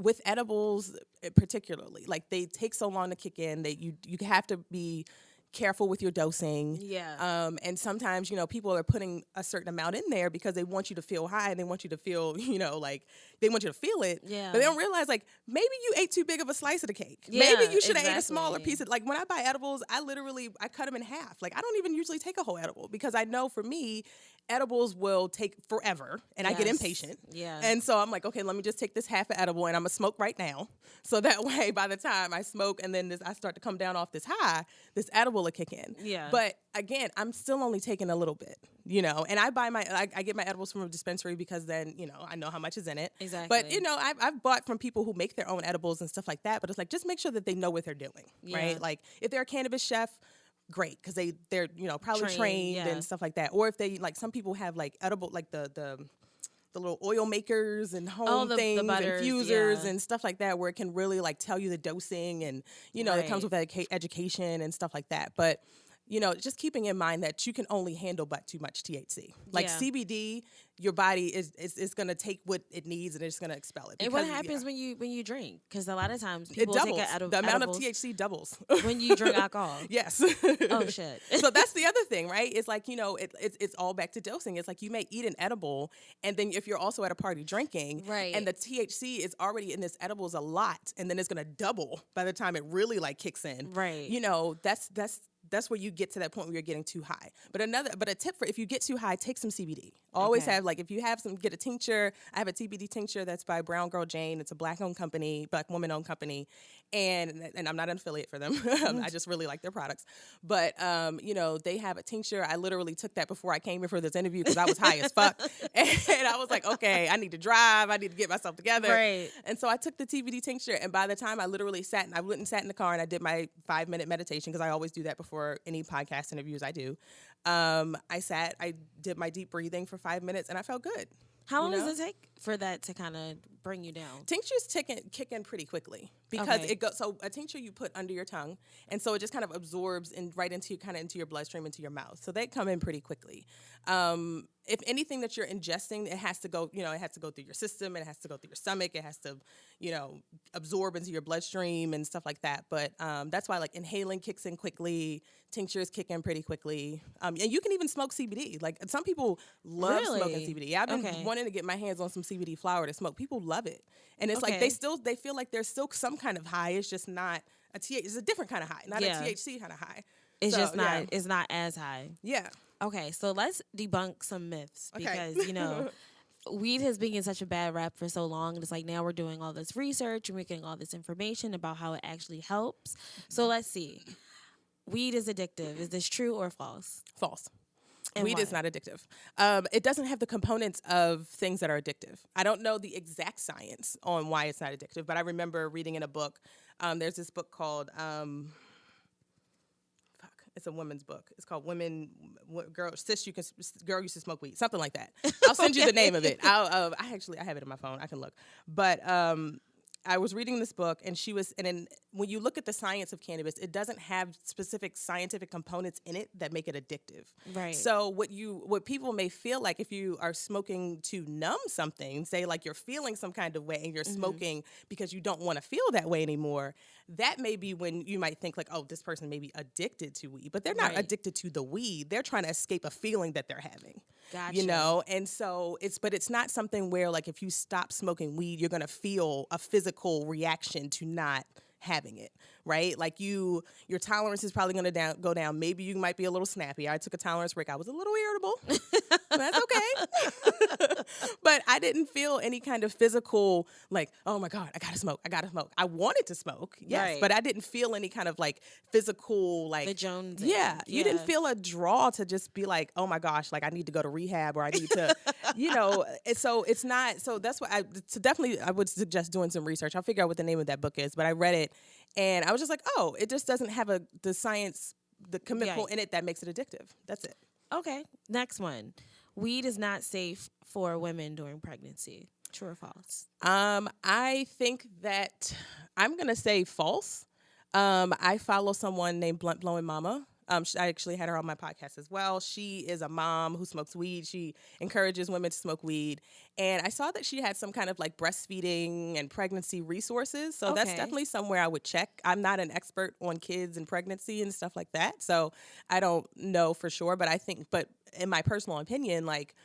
A: with edibles, particularly, like they take so long to kick in that you have to be careful with your dosing. Yeah. And sometimes, people are putting a certain amount in there because they want you to feel high and they want you to feel, like they want you to feel it. Yeah. But they don't realize like maybe you ate too big of a slice of the cake. Yeah, maybe you should have ate a smaller piece of, like when I buy edibles, I cut them in half. Like I don't even usually take a whole edible because I know for me, edibles will take forever and I get impatient. Yeah. And so I'm like, okay, let me just take this half of edible and I'm gonna smoke right now. So that way by the time I smoke and then I start to come down off this high, this edible edible will kick in.
B: Yeah.
A: But again, I'm still only taking a little bit, and I get my edibles from a dispensary because then, I know how much is in it.
B: Exactly.
A: But, I've bought from people who make their own edibles and stuff like that. But it's like, just make sure that they know what they're doing, right? Like if they're a cannabis chef, great, because they're probably trained and stuff like that. Or if they some people have like edible, like the little oil makers and home things and infusers and stuff like that, where it can really like tell you the dosing and it comes with education and stuff like that. But just keeping in mind that you can only handle but too much THC. Like CBD, your body is going to take what it needs and it's going to expel it.
B: And what happens when you drink? Because a lot of times people
A: it doubles.
B: take
A: the amount of THC doubles
B: when you drink alcohol.
A: Yes.
B: Oh shit.
A: So that's the other thing, right? It's like it's all back to dosing. It's like you may eat an edible, and then if you're also at a party drinking,
B: right,
A: and the THC is already in this edibles a lot, and then it's going to double by the time it really like kicks in.
B: Right.
A: That's where you get to that point where you're getting too high. But a tip for if you get too high, take some CBD. Always have, like, if you have get a tincture. I have a TBD tincture that's by Brown Girl Jane. It's a black woman-owned company. And I'm not an affiliate for them. I just really like their products. But, they have a tincture. I literally took that before I came here for this interview because I was high as fuck. And I was like, okay, I need to drive. I need to get myself together.
B: Right.
A: And so I took the TBD tincture. And by the time I literally sat in the car and I did my 5-minute meditation, because I always do that before any podcast interviews I do. I did my deep breathing for 5 minutes and I felt good.
B: How long does it take for that to kind of bring you down?
A: Tinctures kick in pretty quickly because it goes. So a tincture you put under your tongue, and so it just kind of absorbs right into your bloodstream, into your mouth. So they come in pretty quickly. If anything that you're ingesting, it has to go. It has to go through your system. It has to go through your stomach. It has to, absorb into your bloodstream and stuff like that. But that's why like inhaling kicks in quickly. Tinctures kick in pretty quickly. And you can even smoke CBD. Like some people love smoking CBD. Yeah, I've been wanting to get my hands on some CBD flower to smoke. People love it. And it's like they feel like there's still some kind of high. It's just not it's a different kind of high, not a THC kind of high.
B: It's just not it's not as high.
A: Yeah.
B: Okay, so let's debunk some myths because weed has been in such a bad rap for so long. And it's like now we're doing all this research and we're getting all this information about how it actually helps. So let's see. Weed is addictive. Is this true or false?
A: False.
B: And
A: weed
B: why?
A: is not addictive. It doesn't have the components of things that are addictive. I don't know the exact science on why it's not addictive, but I remember reading in a book. There's this book called, it's a women's book. It's called Girl Used to Smoke Weed, something like that. I'll send you the name of it. I have it on my phone. I can look. But I was reading this book, and when you look at the science of cannabis, it doesn't have specific scientific components in it that make it addictive.
B: Right.
A: So what people may feel like if you are smoking to numb something, say like you're feeling some kind of way and you're smoking because you don't want to feel that way anymore, that may be when you might think like, oh, this person may be addicted to weed, but they're not addicted to the weed. They're trying to escape a feeling that they're having.
B: Gotcha.
A: And so it's not something where like if you stop smoking weed, you're going to feel a physical reaction to not having it, right? Like your tolerance is probably going to go down. Maybe you might be a little snappy. I took a tolerance break. I was a little irritable. That's okay. But I didn't feel any kind of physical, like, oh my God, I gotta smoke. I wanted to smoke, yes, but I didn't feel any kind of like physical, like
B: the Jones.
A: Yeah, you didn't feel a draw to just be like, oh my gosh, like I need to go to rehab or I need to, So it's not. So that's why I would suggest doing some research. I'll figure out what the name of that book is. But I read it and I was just like, oh, it just doesn't have the science, the chemical in it that makes it addictive. That's it.
B: Okay, next one. Weed is not safe for women during pregnancy. True or false?
A: I think that I'm going to say false. I follow someone named Blunt Blowing Mama. I actually had her on my podcast as well. She is a mom who smokes weed. She encourages women to smoke weed. And I saw that she had some kind of like breastfeeding and pregnancy resources. So that's definitely somewhere I would check. I'm not an expert on kids and pregnancy and stuff like that. So I don't know for sure. But in my personal opinion, like,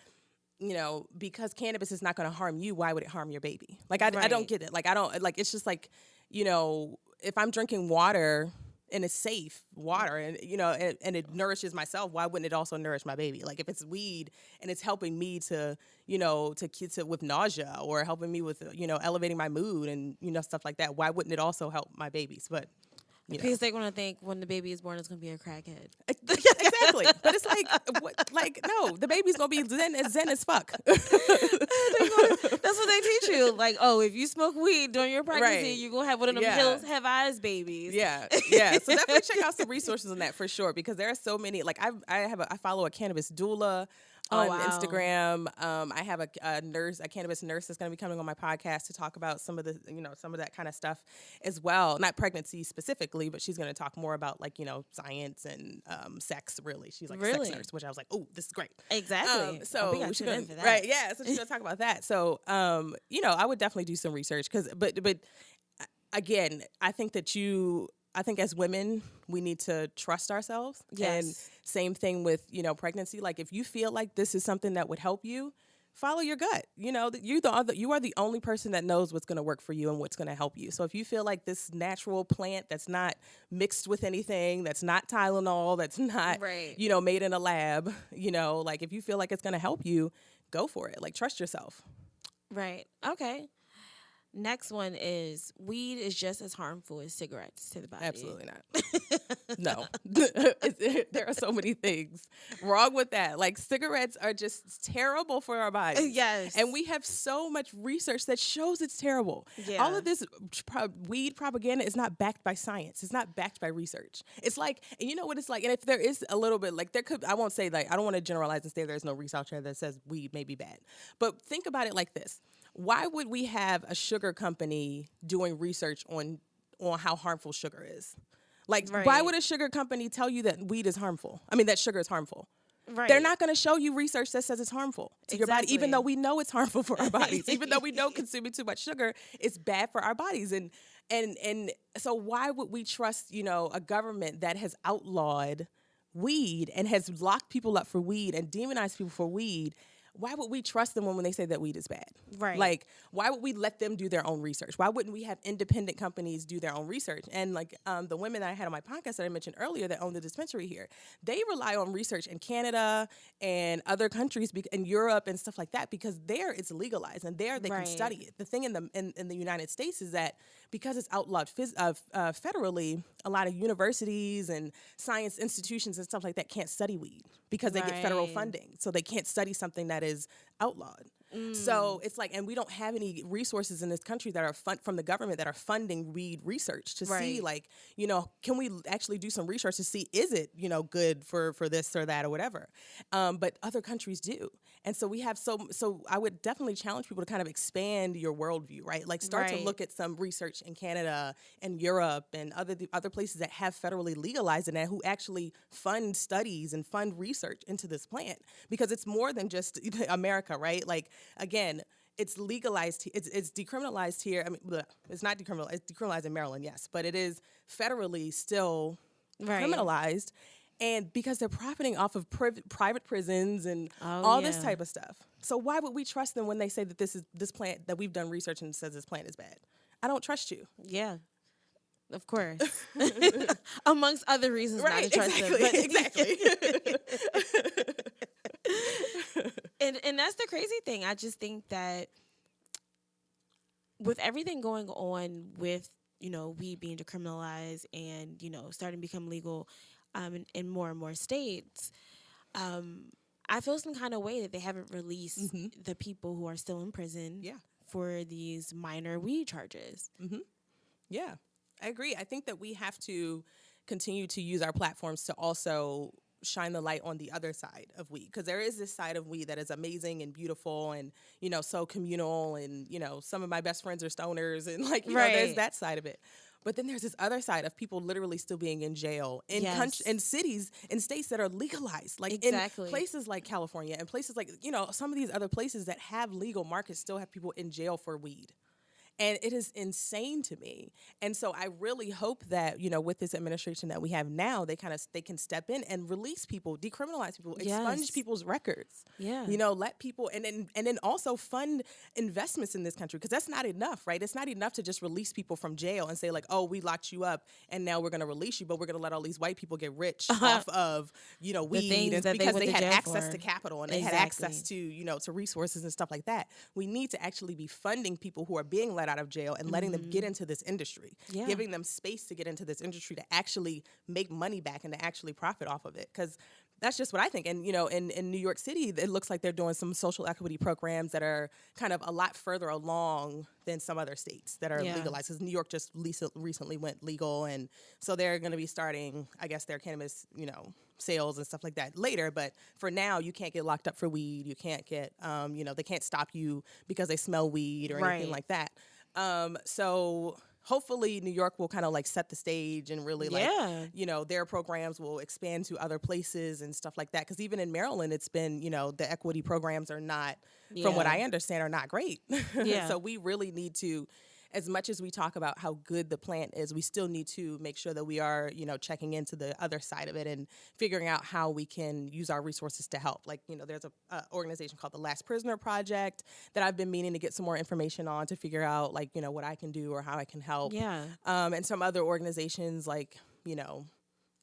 A: because cannabis is not going to harm you, why would it harm your baby? Like, I don't get it. Like, I don't, like, it's just like, if I'm drinking water and it's safe water and, and it nourishes myself, why wouldn't it also nourish my baby? Like if it's weed and it's helping me to, with nausea or helping me with, elevating my mood and, stuff like that, why wouldn't it also help my babies? But You know?
B: Because they're gonna think when the baby is born, it's gonna be a crackhead.
A: Exactly, but it's like no, the baby's gonna be zen as fuck.
B: That's what they teach you. Like, oh, if you smoke weed during your pregnancy,
A: Right.
B: you're gonna have one of them hills have eyes babies.
A: Yeah, yeah. So definitely check out some resources on that for sure, because there are so many. Like I follow a cannabis doula on Instagram. I have a nurse, a cannabis nurse that's going to be coming on my podcast to talk about some of the, some of that kind of stuff as well. Not pregnancy specifically, but she's going to talk more about like, science and sex, really. She's like a sex nurse, which I was like, oh, this is great.
B: Exactly.
A: So
B: we got to in for that.
A: Right, yeah. So she's going to talk about that. So, I would definitely do some research but again, I think as women, we need to trust ourselves.
B: Yes.
A: And same thing with, pregnancy. Like if you feel like this is something that would help you, follow your gut. You are the only person that knows what's going to work for you and what's going to help you. So if you feel like this natural plant that's not mixed with anything, that's not Tylenol, that's not, made in a lab, like if you feel like it's going to help you, go for it. Like trust yourself.
B: Right. Okay. Next one is weed is just as harmful as cigarettes to the body.
A: Absolutely not. No. There are so many things wrong with that. Like cigarettes are just terrible for our bodies.
B: Yes.
A: And we have so much research that shows it's terrible.
B: Yeah.
A: All of this weed propaganda is not backed by science. It's not backed by research. It's like, and you know what it's like? And if there is a little bit, like I won't say like, I don't want to generalize and say there's no research that says weed may be bad. But think about it like this. Why would we have a sugar company doing research on how harmful sugar is? Like, why would a sugar company tell you that weed is harmful? I mean, that sugar is harmful.
B: Right.
A: They're not going to show you research that says it's harmful to your body, even though we know it's harmful for our bodies. Even though we know consuming too much sugar is bad for our bodies. And so why would we trust, a government that has outlawed weed and has locked people up for weed and demonized people for weed? Why would we trust them when they say that weed is bad?
B: Right.
A: Like, why would we let them do their own research? Why wouldn't we have independent companies do their own research? And like the women that I had on my podcast that I mentioned earlier that own the dispensary here, they rely on research in Canada and other countries in Europe and stuff like that, because there it's legalized and there they can study it. The thing in the United States is that because it's outlawed federally, a lot of universities and science institutions and stuff like that can't study weed because they get federal funding. So they can't study something that is outlawed. So it's like, and we don't have any resources in this country that are from the government that are funding weed research to see, like, can we actually do some research to see, is it, good for this or that or whatever? But other countries do. And so we have, so I would definitely challenge people to kind of expand your worldview, right? Like start to look at some research in Canada and Europe and other places that have federally legalized it and who actually fund studies and fund research into this plant, because it's more than just America, right? Like, again, it's legalized. It's decriminalized here. I mean, it's not decriminalized. It's decriminalized in Maryland, yes, but it is federally still criminalized, and because they're profiting off of private prisons and all this type of stuff. So why would we trust them when they say that this plant that we've done research and says this plant is bad? I don't trust you.
B: Yeah. Of course. Amongst other reasons not to trust them. But
A: Exactly.
B: And that's the crazy thing. I just think that with everything going on with, weed being decriminalized and, starting to become legal in more and more states, I feel some kind of way that they haven't released the people who are still in prison for these minor weed charges. Mm-hmm.
A: Yeah, I agree. I think that we have to continue to use our platforms to also shine the light on the other side of weed, because there is this side of weed that is amazing and beautiful and, so communal, and, some of my best friends are stoners, and like, there's that side of it. But then there's this other side of people literally still being in jail in in cities, in states that are legalized, like in places like California and places like, some of these other places that have legal markets still have people in jail for weed. And it is insane to me. And so I really hope that, with this administration that we have now, they can step in and release people, decriminalize people, expunge people's records.
B: Yeah.
A: Let people, and then also fund investments in this country, because that's not enough, right? It's not enough to just release people from jail and say like, oh, we locked you up and now we're going to release you, but we're going to let all these white people get rich off of, weed, and because they had access to capital and they had access to, to resources and stuff like that. We need to actually be funding people who are being let let out of jail and letting them get into this industry,
B: Yeah.
A: giving them space to get into this industry to actually make money back and to actually profit off of it. Because that's just what I think. And, in New York City, it looks like they're doing some social equity programs that are kind of a lot further along than some other states that are legalized. Because New York just recently went legal. And so they're going to be starting, I guess, their cannabis, sales and stuff like that later. But for now, you can't get locked up for weed. You can't get, they can't stop you because they smell weed or anything like that. So hopefully New York will kind of like set the stage and really their programs will expand to other places and stuff like that. Because even in Maryland, it's been, the equity programs are not, from what I understand, are not great. So we really need to, as much as we talk about how good the plant is, we still need to make sure that we are, checking into the other side of it and figuring out how we can use our resources to help. Like, there's a organization called the Last Prisoner Project that I've been meaning to get some more information on to figure out, like, what I can do or how I can help. And some other organizations like,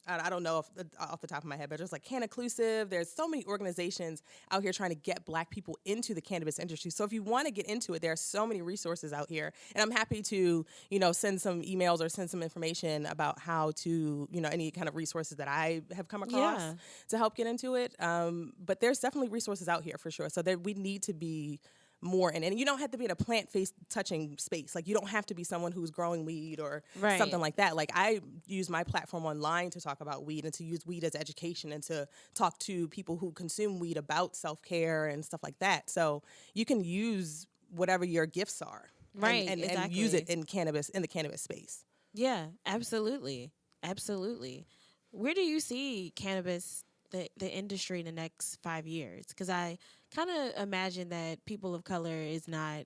A: I don't know off the top of my head, but just like Cannaclusive. There's so many organizations out here trying to get Black people into the cannabis industry. So if you want to get into it, there are so many resources out here. And I'm happy to, send some emails or send some information about how to, any kind of resources that I have come across to help get into it. But there's definitely resources out here for sure. So that we need to be more in, and you don't have to be in a plant-based touching space. Like, you don't have to be someone who's growing weed or something like that. Like, I use my platform online to talk about weed and to use weed as education and to talk to people who consume weed about self-care and stuff like that. So you can use whatever your gifts are, and use it in the cannabis space.
B: Yeah, absolutely. Where do you see cannabis, the industry, in the next 5 years? Because I kind of imagine that people of color is not,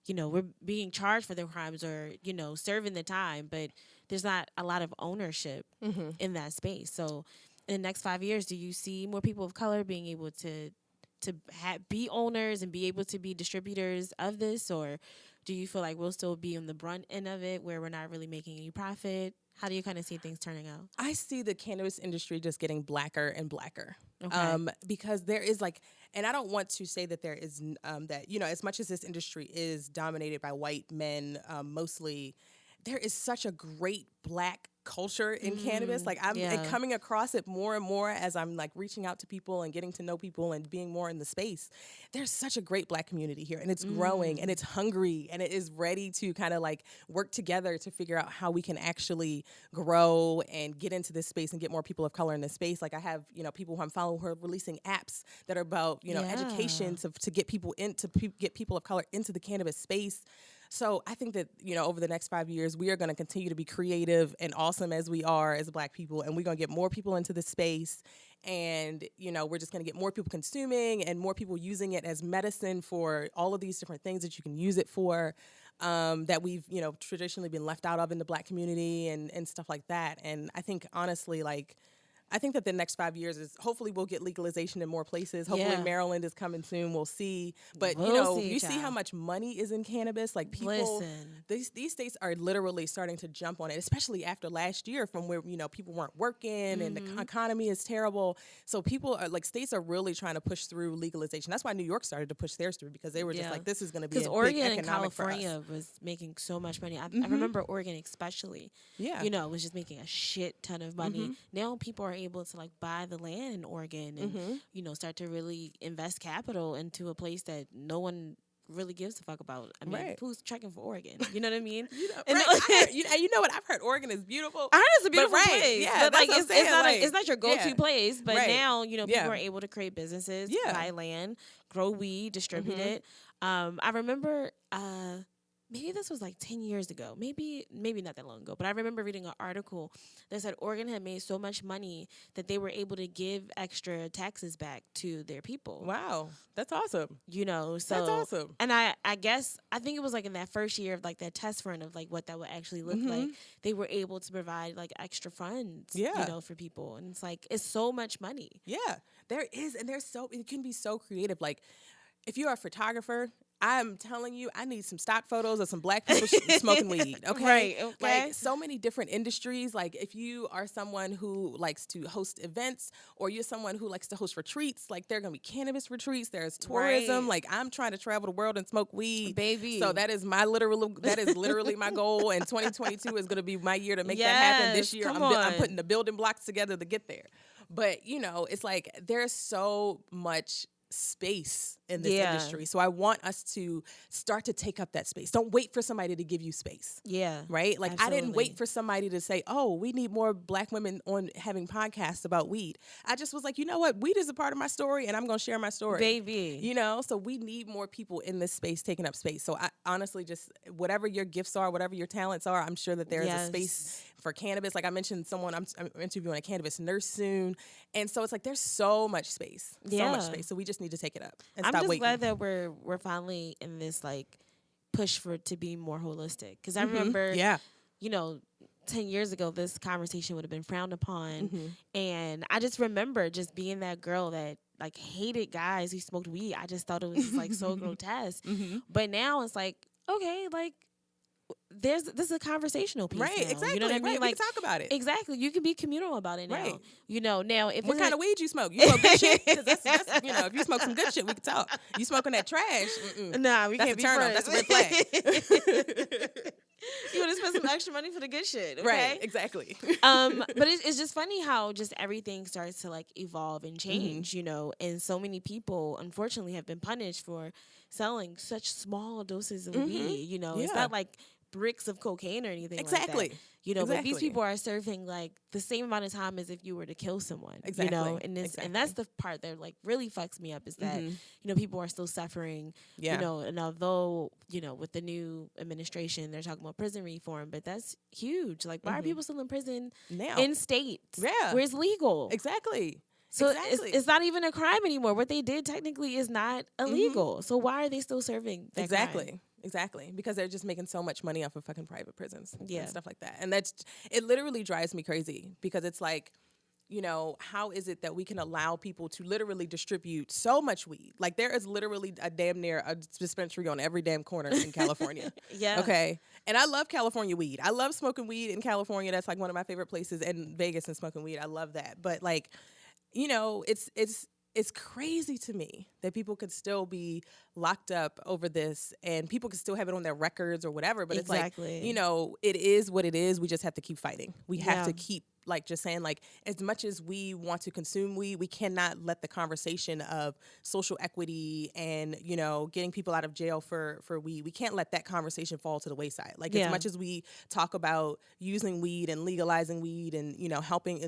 B: we're being charged for their crimes or, serving the time, but there's not a lot of ownership in that space. So in the next 5 years, do you see more people of color being able to be owners and be able to be distributors of this? Or do you feel like we'll still be on the brunt end of it where we're not really making any profit? How do you kind of see things turning out?
A: I see the cannabis industry just getting blacker and blacker.
B: Okay.
A: Because there is and I don't want to say that there is, that, as much as this industry is dominated by white men, mostly, there is such a great Black culture in cannabis. Like, I'm coming across it more and more as I'm like reaching out to people and getting to know people and being more in the space. There's such a great Black community here, and it's growing, and it's hungry, and it is ready to kind of like work together to figure out how we can actually grow and get into this space and get more people of color in this space. Like, I have, people who I'm following who are releasing apps that are about, education to get people get people of color into the cannabis space. So I think that, over the next 5 years, we are going to continue to be creative and awesome as we are as Black people. And we're going to get more people into the space. And, we're just going to get more people consuming and more people using it as medicine for all of these different things that you can use it for, that we've, traditionally been left out of in the Black community and stuff like that. And I think, honestly, I think that the next 5 years is hopefully we'll get legalization in more places. Hopefully Maryland is coming soon. We'll see. But, you see how much money is in cannabis. Like, people, these states are literally starting to jump on it, especially after last year from where, people weren't working and the economy is terrible. So people are states are really trying to push through legalization. That's why New York started to push theirs through, because they were just like, this is going to be a big
B: Oregon
A: economic
B: and California was making so much money. I remember Oregon especially. Yeah. Was just making a shit ton of money. Now people are able to buy the land in Oregon and start to really invest capital into a place that no one really gives a fuck about. I mean, who's checking for Oregon? You know what I mean?
A: You know what? I've heard Oregon is beautiful.
B: I heard it's a beautiful place.
A: Yeah,
B: but it's not your go-to place. But now, people are able to create businesses, buy land, grow weed, distribute it. I remember maybe this was 10 years ago, maybe not that long ago, but I remember reading an article that said Oregon had made so much money that they were able to give extra taxes back to their people.
A: Wow, that's awesome.
B: So that's
A: awesome.
B: And I think it was in that first year of that test run of what that would actually look like, they were able to provide extra funds, for people, and it's so much money.
A: Yeah, there is, and it can be so creative. If you're a photographer, I'm telling you, I need some stock photos of some black people smoking weed. Okay.
B: Right, okay.
A: Like so many different industries. Like if you are someone who likes to host events or you're someone who likes to host retreats, like there are going to be cannabis retreats. There's tourism.
B: Right.
A: Like I'm trying to travel the world and smoke weed.
B: Baby.
A: So that is literally my goal. And 2022 is going to be my year to make that happen. This year, I'm putting the building blocks together to get there. But, you know, it's like there's so much space in this industry. So I want us to start to take up that space. Don't wait for somebody to give you space.
B: Yeah.
A: Right? Like
B: absolutely.
A: I didn't wait for somebody to say, oh, we need more black women on having podcasts about weed. I just was like, you know what? Weed is a part of my story and I'm going to share my story.
B: Baby.
A: You know, so we need more people in this space taking up space. So I honestly just, whatever your gifts are, whatever your talents are, I'm sure that there is a space for cannabis. Like I mentioned someone, I'm interviewing a cannabis nurse soon. And so it's like, there's so much space, so much space. So we just need to take it up and stop waiting.
B: I'm just glad that we're finally in this like push for it to be more holistic. Because I remember, you know, 10 years ago, this conversation would have been frowned upon. And I just remember just being that girl that like hated guys who smoked weed. I just thought it was like so grotesque. But now it's like, okay, like, this is a conversational piece,
A: right?
B: Now.
A: Exactly.
B: You know what I mean?
A: Right.
B: Like,
A: we can talk about it.
B: Exactly. You can be communal about it now.
A: Right.
B: You know, now if
A: what kind of weed you smoke? You smoke good shit? 'Cause that's you know, if you smoke some good shit, we can talk. You smoking that trash?
B: Nah, we can't be friends.
A: That's a red flag.
B: You want to spend some extra money for the good shit, okay?
A: Right? Exactly.
B: But it's just funny how just everything starts to like evolve and change, you know. And so many people, unfortunately, have been punished for selling such small doses of weed. You know, it's not like bricks of cocaine or anything like that. You know, but these people are serving like the same amount of time as if you were to kill someone. You know, and and that's the part that like really fucks me up is that, you know, people are still suffering, you know, and although, you know, with the new administration, they're talking about prison reform, but that's huge. Like, why are people still in prison now in states where it's legal?
A: Exactly.
B: So it's not even a crime anymore. What they did technically is not illegal. So why are they still serving that crime?
A: Exactly. Because they're just making so much money off of fucking private prisons and stuff like that. And it literally drives me crazy because it's like, you know, how is it that we can allow people to literally distribute so much weed? Like there is literally a damn near a dispensary on every damn corner in California. Okay. And I love California weed. I love smoking weed in California. That's like one of my favorite places, in Vegas, and smoking weed. I love that. But like, you know, it's crazy to me that people could still be locked up over this and people could still have it on their records or whatever. But it's like, you know, it is what it is. We just have to keep fighting. We have to keep like just saying like as much as we want to consume weed, we cannot let the conversation of social equity and, you know, getting people out of jail for weed, we can't let that conversation fall to the wayside. Like as much as we talk about using weed and legalizing weed and, you know, helping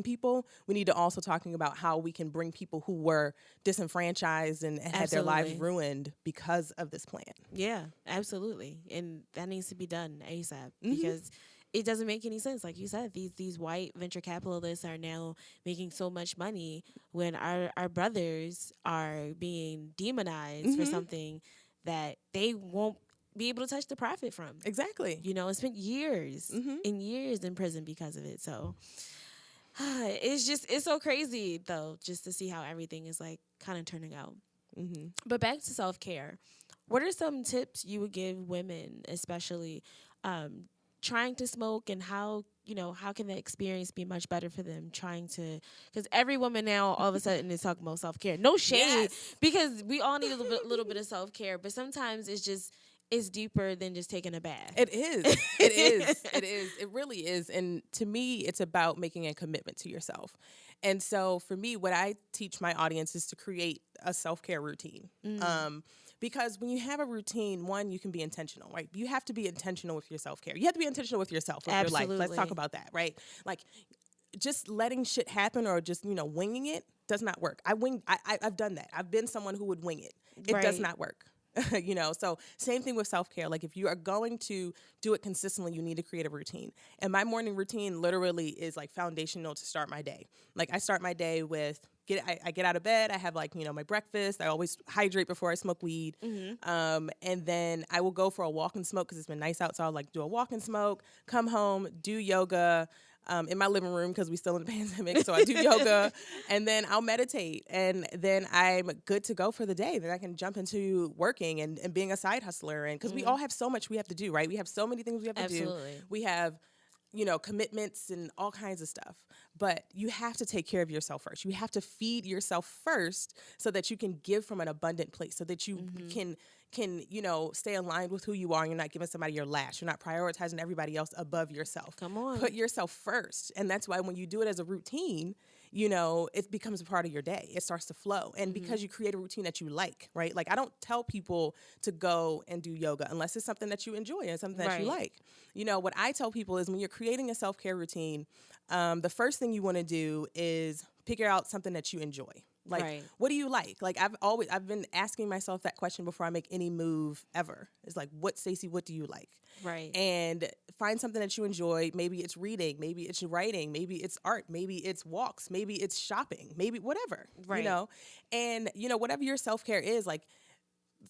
A: people, we need to also talking about how we can bring people who were disenfranchised and had their lives ruined because of this plan.
B: Yeah, absolutely. And that needs to be done ASAP because it doesn't make any sense. Like you said, these white venture capitalists are now making so much money when our brothers are being demonized for something that they won't be able to touch the profit from.
A: Exactly.
B: You know, it's been years and years in prison because of it. So it's so crazy though, just to see how everything is like kind of turning out. But back to self-care. What are some tips you would give women, especially trying to smoke, and how can the experience be much better for them because every woman now all of a sudden is talking about self-care. No shade, because we all need a little bit of self-care, but sometimes it's deeper than just taking a bath.
A: It is. It is. It is. It really is. And to me, it's about making a commitment to yourself. And so for me, what I teach my audience is to create a self-care routine. Because when you have a routine, one, you can be intentional, right? You have to be intentional with your self-care. You have to be intentional with yourself, with your life. Let's talk about that, right? Like just letting shit happen or just, you know, winging it does not work. I've done that. I've been someone who would wing it. It does not work. You know, so same thing with self-care. Like if you are going to do it consistently, you need to create a routine. And my morning routine literally is like foundational to start my day. Like I start my day with I get out of bed. I have like, you know, my breakfast. I always hydrate before I smoke weed. And then I will go for a walk and smoke because it's been nice out. So I'll like do a walk and smoke, come home, do yoga, in my living room because we're still in the pandemic. So I do yoga, and then I'll meditate, and then I'm good to go for the day. Then I can jump into working and being a side hustler, and because we all have so much we have to do, right? We have so many things we have to do. We have commitments and all kinds of stuff. But you have to take care of yourself first. You have to feed yourself first so that you can give from an abundant place, so that you can stay aligned with who you are, and you're not giving somebody your last. You're not prioritizing everybody else above yourself.
B: Come on.
A: Put yourself first. And that's why when you do it as a routine, it becomes a part of your day. It starts to flow. And because you create a routine that you like, right? Like, I don't tell people to go and do yoga unless it's something that you enjoy and something that you like. What I tell people is when you're creating a self-care routine, the first thing you want to do is figure out something that you enjoy. Like, what do you like? Like, I've been asking myself that question before I make any move ever. It's like, Stacy, what do you like?
B: Right.
A: And find something that you enjoy. Maybe it's reading, maybe it's writing, maybe it's art, maybe it's walks, maybe it's shopping, maybe whatever, and whatever your self-care is, like,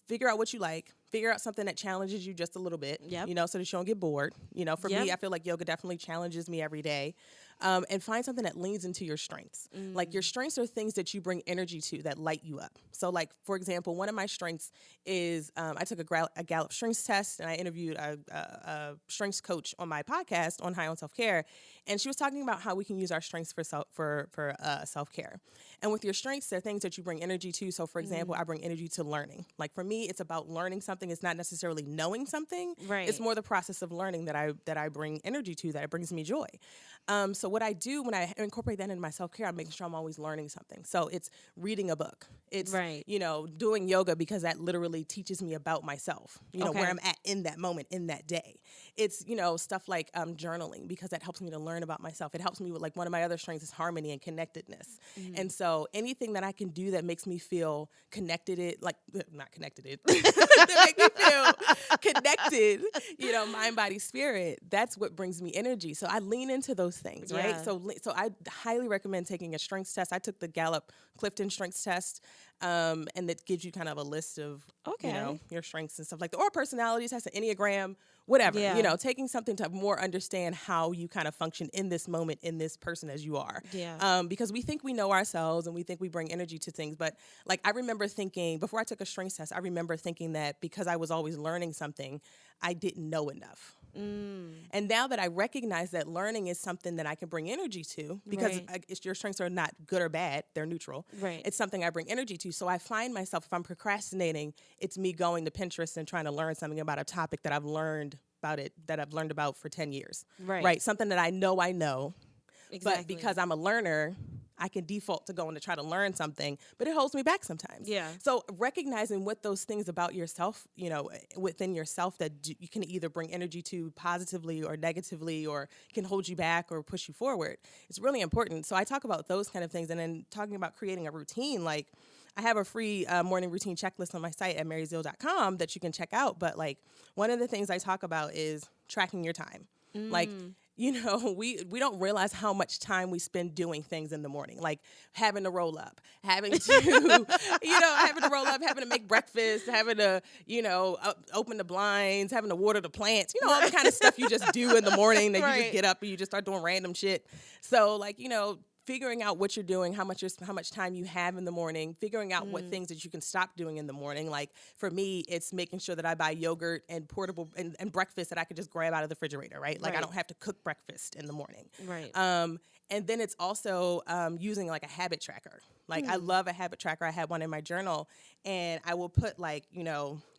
A: figure out what you like, figure out something that challenges you just a little bit, so that you don't get bored. For me, I feel like yoga definitely challenges me every day. And find something that leans into your strengths. Like, your strengths are things that you bring energy to that light you up. So, like, for example, one of my strengths is I took a Gallup strengths test, and I interviewed a strengths coach on my podcast on High on Self-Care, and she was talking about how we can use our strengths for self-care. And with your strengths, they're things that you bring energy to. So, for example, I bring energy to learning. Like, for me, it's about learning something. It's not necessarily knowing something.
B: Right.
A: It's more the process of learning that I bring energy to, that it brings me joy. So what I do when I incorporate that into my self-care, I'm making sure I'm always learning something. So it's reading a book. It's, doing yoga because that literally teaches me about myself, where I'm at in that moment, in that day. It's, stuff like journaling because that helps me to learn about myself. It helps me with, like, one of my other strengths is harmony and connectedness. And so anything that I can do that makes me feel not connected, that make me feel connected, mind, body, spirit, that's what brings me energy. So I lean into those things, right? So I highly recommend taking a strengths test. I took the Gallup Clifton strengths test, and it gives you kind of a list of, your strengths and stuff like that, or personality test, an Enneagram, whatever, taking something to more understand how you kind of function in this moment, in this person as you are. Because we think we know ourselves and we think we bring energy to things. But, like, I remember thinking, before I took a strengths test, I remember thinking that because I was always learning something, I didn't know enough. And now that I recognize that learning is something that I can bring energy to, because your strengths are not good or bad, they're neutral. It's something I bring energy to. So I find myself, if I'm procrastinating, it's me going to Pinterest and trying to learn something about a topic that I've learned about for 10 years. Right. Something that I know. Exactly. But because I'm a learner, I can default to going to try to learn something, but it holds me back sometimes. So recognizing what those things about yourself, within yourself that you can either bring energy to positively or negatively, or can hold you back or push you forward, it's really important. So I talk about those kind of things. And then talking about creating a routine, like, I have a free morning routine checklist on my site at maryzeal.com that you can check out. But, like, one of the things I talk about is tracking your time. Like, we don't realize how much time we spend doing things in the morning, like having to roll up, having to make breakfast, having to, open the blinds, having to water the plants, all the kind of stuff you just do in the morning that you just get up and you just start doing random shit. So, like, figuring out what you're doing, how much time you have in the morning, figuring out what things that you can stop doing in the morning. Like, for me, it's making sure that I buy yogurt and portable and breakfast that I could just grab out of the refrigerator, right? Like, I don't have to cook breakfast in the morning. And then it's also using, like, a habit tracker. Like, I love a habit tracker. I had one in my journal, and I will put, like,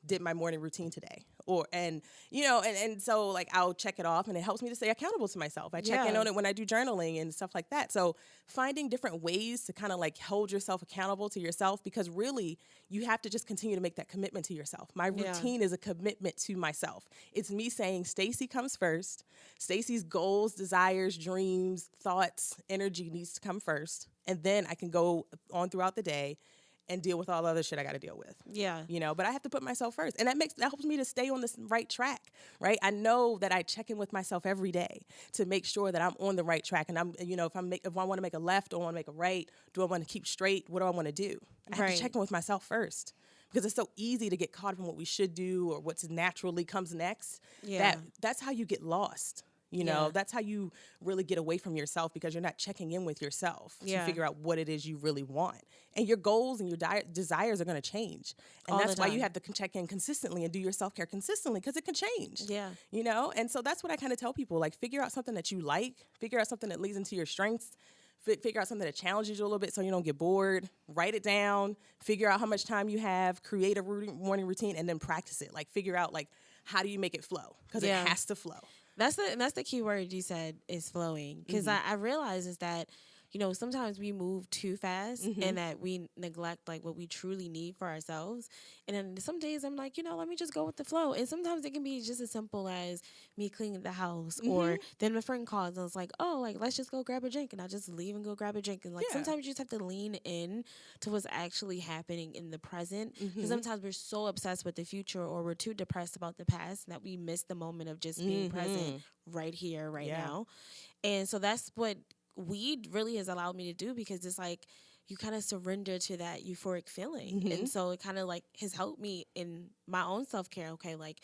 A: did my morning routine today. So, like, I'll check it off, and it helps me to stay accountable to myself. I check in on it when I do journaling and stuff like that. So finding different ways to kind of, like, hold yourself accountable to yourself, because really you have to just continue to make that commitment to yourself. My routine is a commitment to myself. It's me saying Stacy comes first. Stacy's goals, desires, dreams, thoughts, energy needs to come first. And then I can go on throughout the day and deal with all the other shit I got to deal with. But I have to put myself first. And that helps me to stay on this right track, right? I know that I check in with myself every day to make sure that I'm on the right track. And I'm, if I want to make a left or want to make a right, do I want to keep straight? What do I want to do? I have to check in with myself first, because it's so easy to get caught up in what we should do or what's naturally comes next. That's how you get lost. You know, that's how you really get away from yourself, because you're not checking in with yourself to figure out what it is you really want. And your goals and your desires are going to change. And that's why you have to check in consistently and do your self-care consistently, because it can change.
B: Yeah.
A: You know? And so that's what I kind of tell people. Like, figure out something that you like. Figure out something that leads into your strengths. Figure out something that challenges you a little bit so you don't get bored. Write it down. Figure out how much time you have. Create a morning routine, and then practice it. Like, figure out, like, how do you make it flow? Because it has to flow.
B: That's the key word you said, is flowing. Because I realize is that, you know, sometimes we move too fast and that we neglect like what we truly need for ourselves. And then some days I'm like, you know, let me just go with the flow. And sometimes it can be just as simple as me cleaning the house, or then my friend calls and it's like, oh, like, let's just go grab a drink. And I just leave and go grab a drink. And like sometimes you just have to lean in to what's actually happening in the present. Because sometimes we're so obsessed with the future, or we're too depressed about the past, that we miss the moment of just being present right here, right now. And so that's what weed really has allowed me to do, because it's like you kind of surrender to that euphoric feeling. And so it kind of like has helped me in my own self-care. Okay, like,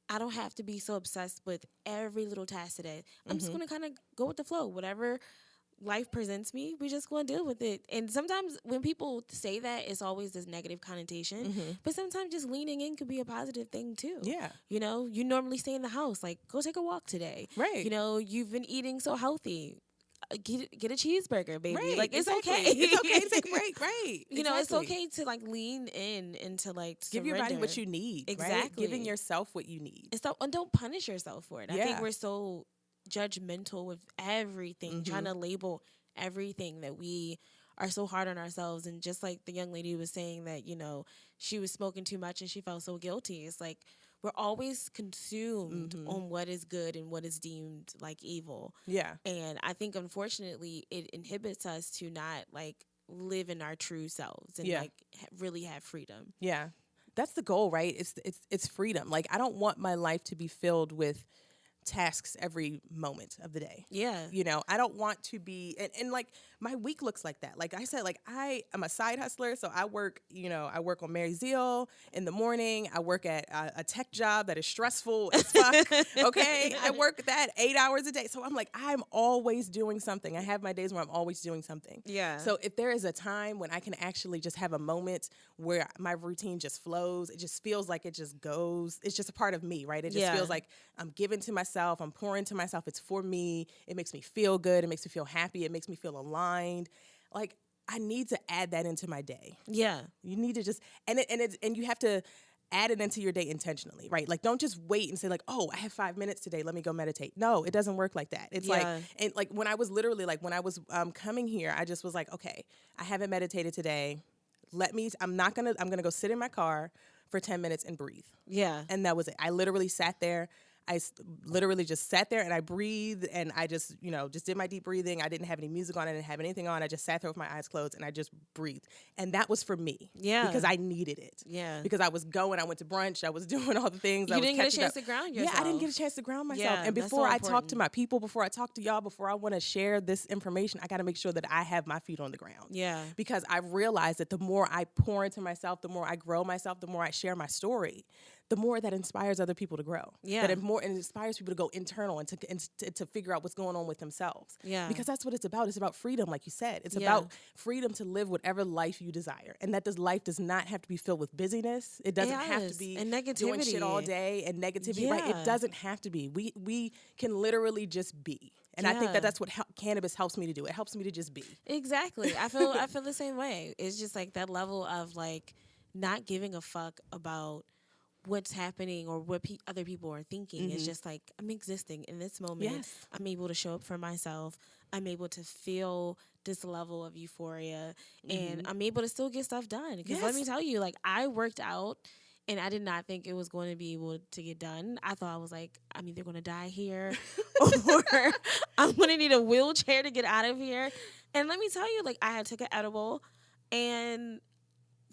B: I don't have to be so obsessed with every little task today. I'm just going to kind of go with the flow. Whatever life presents me, we just going to deal with it. And sometimes when people say that, it's always this negative connotation. But sometimes just leaning in could be a positive thing too. Yeah. You know, you normally stay in the house. Like, go take a walk today. Right. You know, you've been eating so healthy. Get a cheeseburger, baby. Right, like, it's okay.
A: It's okay to take a break, right?
B: You know, it's okay to like lean in and to like
A: give your body what you need. Exactly. Right? Giving yourself what you need.
B: And don't punish yourself for it. I think we're so judgmental with everything, trying to label everything, that we are so hard on ourselves. And just like the young lady was saying that, you know, she was smoking too much and she felt so guilty. It's like, we're always consumed on what is good and what is deemed like evil. Yeah. And I think, unfortunately, it inhibits us to not like live in our true selves and like really have freedom. Yeah.
A: That's the goal, right? It's freedom. Like, I don't want my life to be filled with tasks every moment of the day. Yeah. You know, I don't want to be, and like, my week looks like that. Like I said, like, I am a side hustler. So I work on Mary Zeal in the morning. I work at a tech job that is stressful as fuck. Okay. I work that 8 hours a day. So I'm like, I'm always doing something. I have my days where I'm always doing something. Yeah. So if there is a time when I can actually just have a moment where my routine just flows, it just feels like it just goes. It's just a part of me, right? It just feels like I'm giving to myself. I'm pouring to myself. It's for me. It makes me feel good. It makes me feel happy. It makes me feel aligned. Like, I need to add that into my day. Yeah. You need to just, and you have to add it into your day intentionally, right? Like, don't just wait and say like, oh, I have 5 minutes today, let me go meditate. No, it doesn't work like that. It's like, and like when I was coming here, I just was like, okay, I haven't meditated today. I'm gonna go sit in my car for 10 minutes and breathe. Yeah. And that was it. I literally sat there. I literally just sat there and I breathed, and I just did my deep breathing. I didn't have any music on. I didn't have anything on. I just sat there with my eyes closed and I just breathed. And that was for me. Yeah. Because I needed it. Yeah. Because I went to brunch. I was doing all the things.
B: You didn't get a chance to ground yourself.
A: Yeah, I didn't get a chance to ground myself. Yeah, and before I talk to my people, before I talk to y'all, before I want to share this information, I got to make sure that I have my feet on the ground. Yeah. Because I realized that the more I pour into myself, the more I grow myself, the more I share my story, the more that inspires other people to grow. Yeah. That it inspires people to go internal and to figure out what's going on with themselves. Yeah. Because that's what it's about. It's about freedom, like you said. It's about freedom to live whatever life you desire. And life does not have to be filled with busyness. It doesn't have to be doing shit all day and negativity. Right? It doesn't have to be. We can literally just be. And I think that's what cannabis helps me to do. It helps me to just be.
B: Exactly. I feel the same way. It's just like that level of like not giving a fuck about what's happening or what other people are thinking. It's just like, I'm existing in this moment. Yes. I'm able to show up for myself. I'm able to feel this level of euphoria, and I'm able to still get stuff done. Because let me tell you, like, I worked out and I did not think it was going to be able to get done. I thought I was like, I'm either going to die here or I'm going to need a wheelchair to get out of here. And let me tell you, like, I had took an edible, and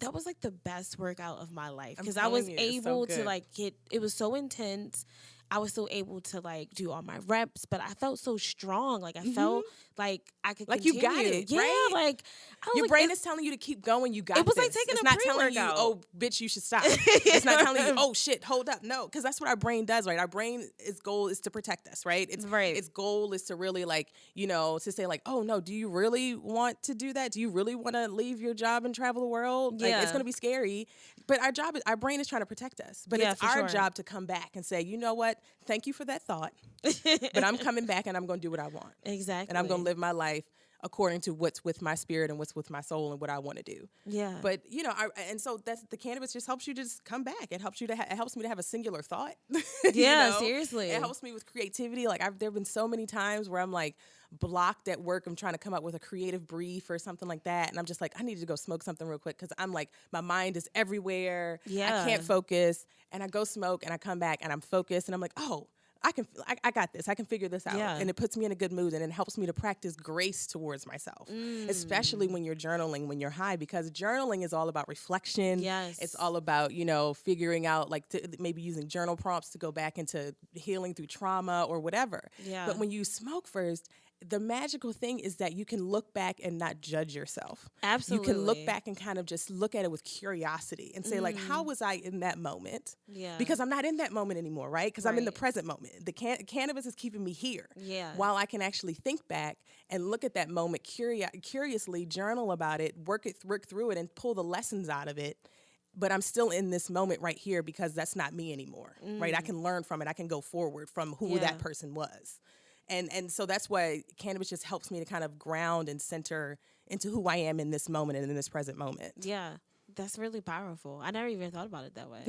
B: that was like the best workout of my life, because I was able to like it was so intense. I was still able to like do all my reps, but I felt so strong. Like I felt like I could
A: Like
B: continue.
A: you got it,
B: yeah,
A: right?
B: Like I was
A: Your
B: like,
A: brain is telling you to keep going. You got
B: it was
A: this.
B: like taking
A: it's
B: a
A: not telling you,
B: pre-workout.
A: oh, bitch, you should stop. It's not telling you, oh, shit, hold up. No, because that's what our brain does, right? Our brain, its goal is to protect us, right? Its goal is to really like, you know, to say like, oh, no, do you really want to do that? Do you really want to leave your job and travel the world? Like, it's going to be scary. But our brain is trying to protect us. But it's our job to come back and say, you know what? Thank you for that thought. But I'm coming back and I'm going to do what I want.
B: Exactly.
A: And I'm going to live my life according to what's with my spirit and what's with my soul and what I want to do.
B: Yeah.
A: But you know, and so that's the cannabis just helps you just come back. It helps you to it helps me to have a singular thought.
B: Yeah,
A: you know?
B: seriously.
A: It helps me with creativity. Like there've been so many times where I'm like blocked at work. I'm trying to come up with a creative brief or something like that, and I'm just like, I need to go smoke something real quick because I'm like, my mind is everywhere.
B: Yeah.
A: I can't focus, and I go smoke, and I come back, and I'm focused, and I'm like, oh. I got this. I can figure this out.
B: Yeah.
A: And it puts me in a good mood, and it helps me to practice grace towards myself, especially when you're journaling, when you're high, because journaling is all about reflection.
B: Yes.
A: It's all about, you know, figuring out, like maybe using journal prompts to go back into healing through trauma or whatever.
B: Yeah.
A: But when you smoke first, the magical thing is that you can look back and not judge yourself.
B: Absolutely.
A: You can look back and kind of just look at it with curiosity and say, like, how was I in that moment?
B: Yeah.
A: Because I'm not in that moment anymore, right? Because I'm in the present moment. The cannabis is keeping me here.
B: Yeah.
A: While I can actually think back and look at that moment curiously, journal about it, work through it, and pull the lessons out of it. But I'm still in this moment right here because that's not me anymore, right? I can learn from it. I can go forward from who that person was. And so that's why cannabis just helps me to kind of ground and center into who I am in this moment and in this present moment.
B: Yeah, that's really powerful. I never even thought about it that way.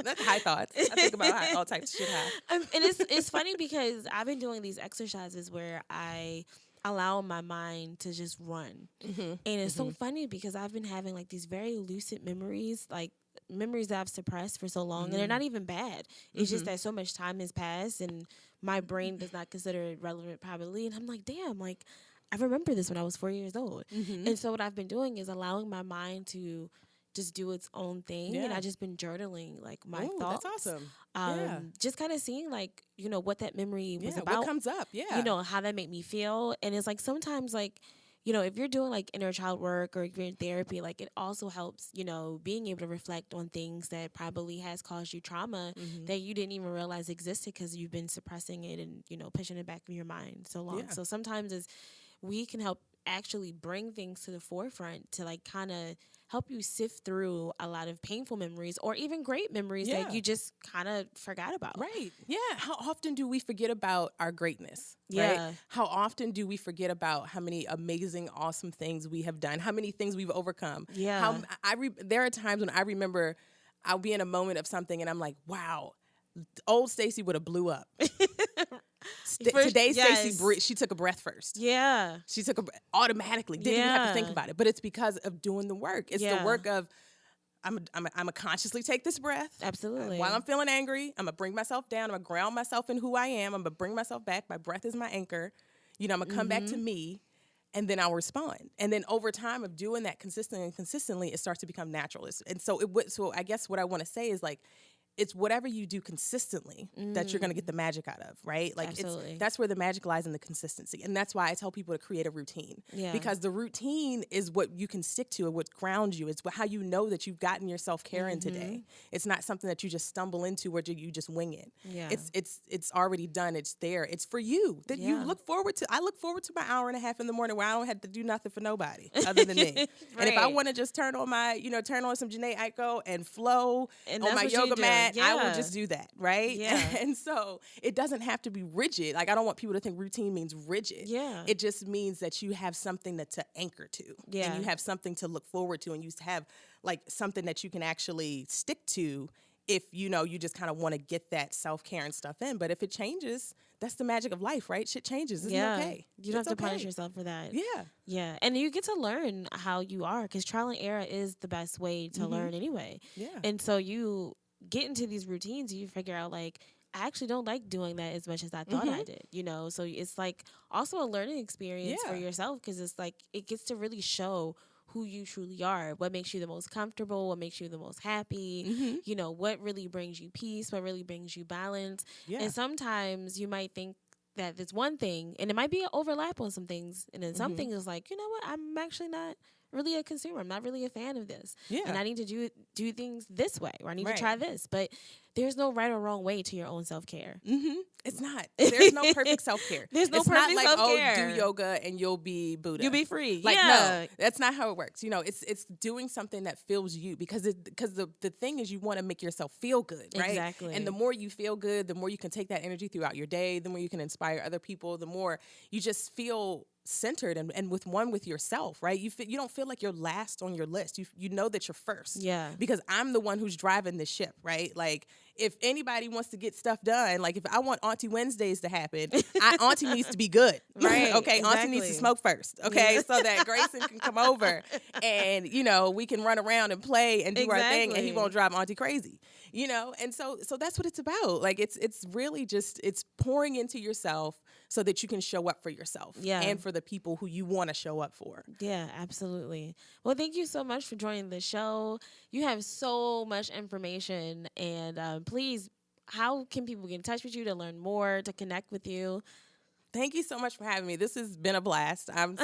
A: That's high thoughts. I think about all types of shit high.
B: And it's funny because I've been doing these exercises where I allow my mind to just run. And it's so funny because I've been having like these very lucid memories, like memories that I've suppressed for so long, and they're not even bad. It's just that so much time has passed and my brain does not consider it relevant probably. And I'm like, damn, like I remember this when I was 4 years old. And so what I've been doing is allowing my mind to just do its own thing. And I've just been journaling like my thoughts.
A: That's awesome.
B: Just kind of seeing like, you know, what that memory was about.
A: What comes up,
B: you know, how that made me feel. And it's like sometimes like, you know, if you're doing like inner child work or if you're in therapy, like it also helps, you know, being able to reflect on things that probably has caused you trauma that you didn't even realize existed because you've been suppressing it and, you know, pushing it back in your mind so long. So sometimes we can help actually bring things to the forefront to like kind of help you sift through a lot of painful memories or even great memories that you just kind of forgot about.
A: Right. Yeah. How often do we forget about our greatness?
B: Yeah.
A: Right? How often do we forget about how many amazing, awesome things we have done? How many things we've overcome?
B: Yeah.
A: There are times when I remember I'll be in a moment of something and I'm like, wow, old Stacy would have blew up. Today, Stacy, she took a breath first.
B: Yeah.
A: She took automatically. Didn't even have to think about it. But it's because of doing the work. It's the work of, I'm a consciously take this breath.
B: Absolutely.
A: While I'm feeling angry, I'm going to bring myself down. I'm going to ground myself in who I am. I'm going to bring myself back. My breath is my anchor. You know, I'm going to come back to me. And then I'll respond. And then over time of doing that consistently, it starts to become natural. So I guess what I want to say is like, it's whatever you do consistently that you're going to get the magic out of, right? Like that's where the magic lies in the consistency. And that's why I tell people to create a routine. Because the routine is what you can stick to and what grounds you. It's how you know that you've gotten your self-care in today. It's not something that you just stumble into or you just wing it. It's already done. It's there. It's for you. That you look forward to. I look forward to my hour and a half in the morning where I don't have to do nothing for nobody other than me. And if I want to just turn on some Janae Aiko and flow and on my yoga mat, I will just do that, right?
B: Yeah.
A: And so it doesn't have to be rigid. Like I don't want people to think routine means rigid.
B: Yeah.
A: It just means that you have something to anchor to.
B: Yeah.
A: And you have something to look forward to and you have like something that you can actually stick to if you just kind of want to get that self-care and stuff in. But if it changes, that's the magic of life, right? Shit changes. Isn't it okay?
B: You don't have to punish yourself for that.
A: Yeah.
B: Yeah. And you get to learn how you are because trial and error is the best way to learn anyway.
A: Yeah.
B: And so you get into these routines, you figure out like, I actually don't like doing that as much as I thought I did, so it's like also a learning experience for yourself because it's like it gets to really show who you truly are. What makes you the most comfortable? What makes you the most happy?
A: Mm-hmm.
B: You know, what really brings you peace? What really brings you balance?
A: Yeah.
B: And sometimes you might think that there's one thing, and it might be an overlap on some things, and then some things is like, you know what, I'm actually not really a consumer. I'm not really a fan of this,
A: Yeah.
B: and I need to do things this way, or I need
A: Right.
B: to try this. But there's no right or wrong way to your own self-care.
A: Mm-hmm. It's not. There's no perfect self-care.
B: There's no
A: it's
B: perfect
A: not like,
B: self-care.
A: oh, do yoga and you'll be Buddha.
B: You'll be free.
A: Like,
B: yeah.
A: no, that's not how it works. You know, it's doing something that feels you, because the thing is, you want to make yourself feel good, right?
B: Exactly.
A: And the more you feel good, the more you can take that energy throughout your day, the more you can inspire other people, the more you just feel centered and with yourself, right? You don't feel like you're last on your list. You know that you're first.
B: Yeah.
A: Because I'm the one who's driving this ship, right? Like, if anybody wants to get stuff done, like if I want Auntie Wednesdays to happen, Auntie needs to be good.
B: Right.
A: Okay.
B: Exactly.
A: Auntie needs to smoke first. Okay.
B: Yeah.
A: So that Grayson can come over and, you know, we can run around and play and do our thing, and he won't drive Auntie crazy, you know? And so that's what it's about. Like, it's really just, it's pouring into yourself so that you can show up for yourself, and for the people who you want to show up for.
B: Yeah, absolutely. Well, thank you so much for joining the show. You have so much information, and please, how can people get in touch with you to learn more, to connect with you?
A: Thank you so much for having me. This has been a blast. I've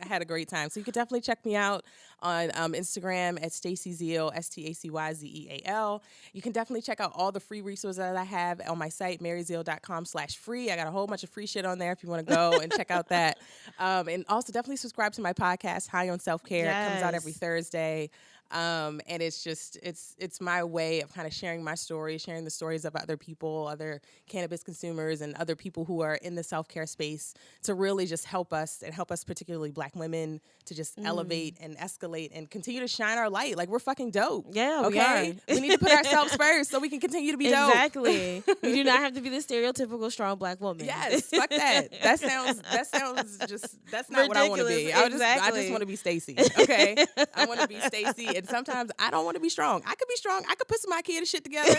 A: had a great time. So you can definitely check me out on Instagram at Stacy Zeal, StacyZeal. You can definitely check out all the free resources that I have on my site, maryzeal.com/free. I got a whole bunch of free shit on there if you want to go and check out that. And also definitely subscribe to my podcast, High on Self-Care. It comes out every Thursday. And it's just, it's my way of kind of sharing my story, sharing the stories of other people, other cannabis consumers, and other people who are in the self-care space, to really just help us, particularly Black women, to just elevate and escalate and continue to shine our light. Like, we're fucking dope.
B: Yeah,
A: okay? We need to put ourselves first so we can continue to be dope.
B: Exactly. We do not have to be the stereotypical strong Black woman.
A: Yes, fuck that. That sounds just, that's not ridiculous. What I want to be. I just want to be Stacy. Okay? I want to be Stacy. And sometimes I don't want to be strong. I could be strong. I could put some IKEA shit together.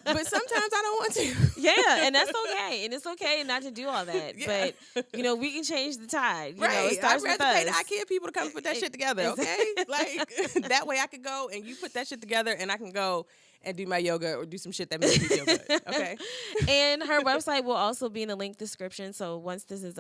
A: But sometimes I don't want to.
B: Yeah, and that's okay. And it's okay not to do all that. Yeah. But, you know, we can change the tide. You know, it starts
A: I'd
B: with
A: rather
B: us.
A: pay the IKEA people to come put that shit together, okay? Like, that way I could go and you put that shit together, and I can go and do my yoga or do some shit that makes me feel good, okay?
B: And her website will also be in the link description. So once this is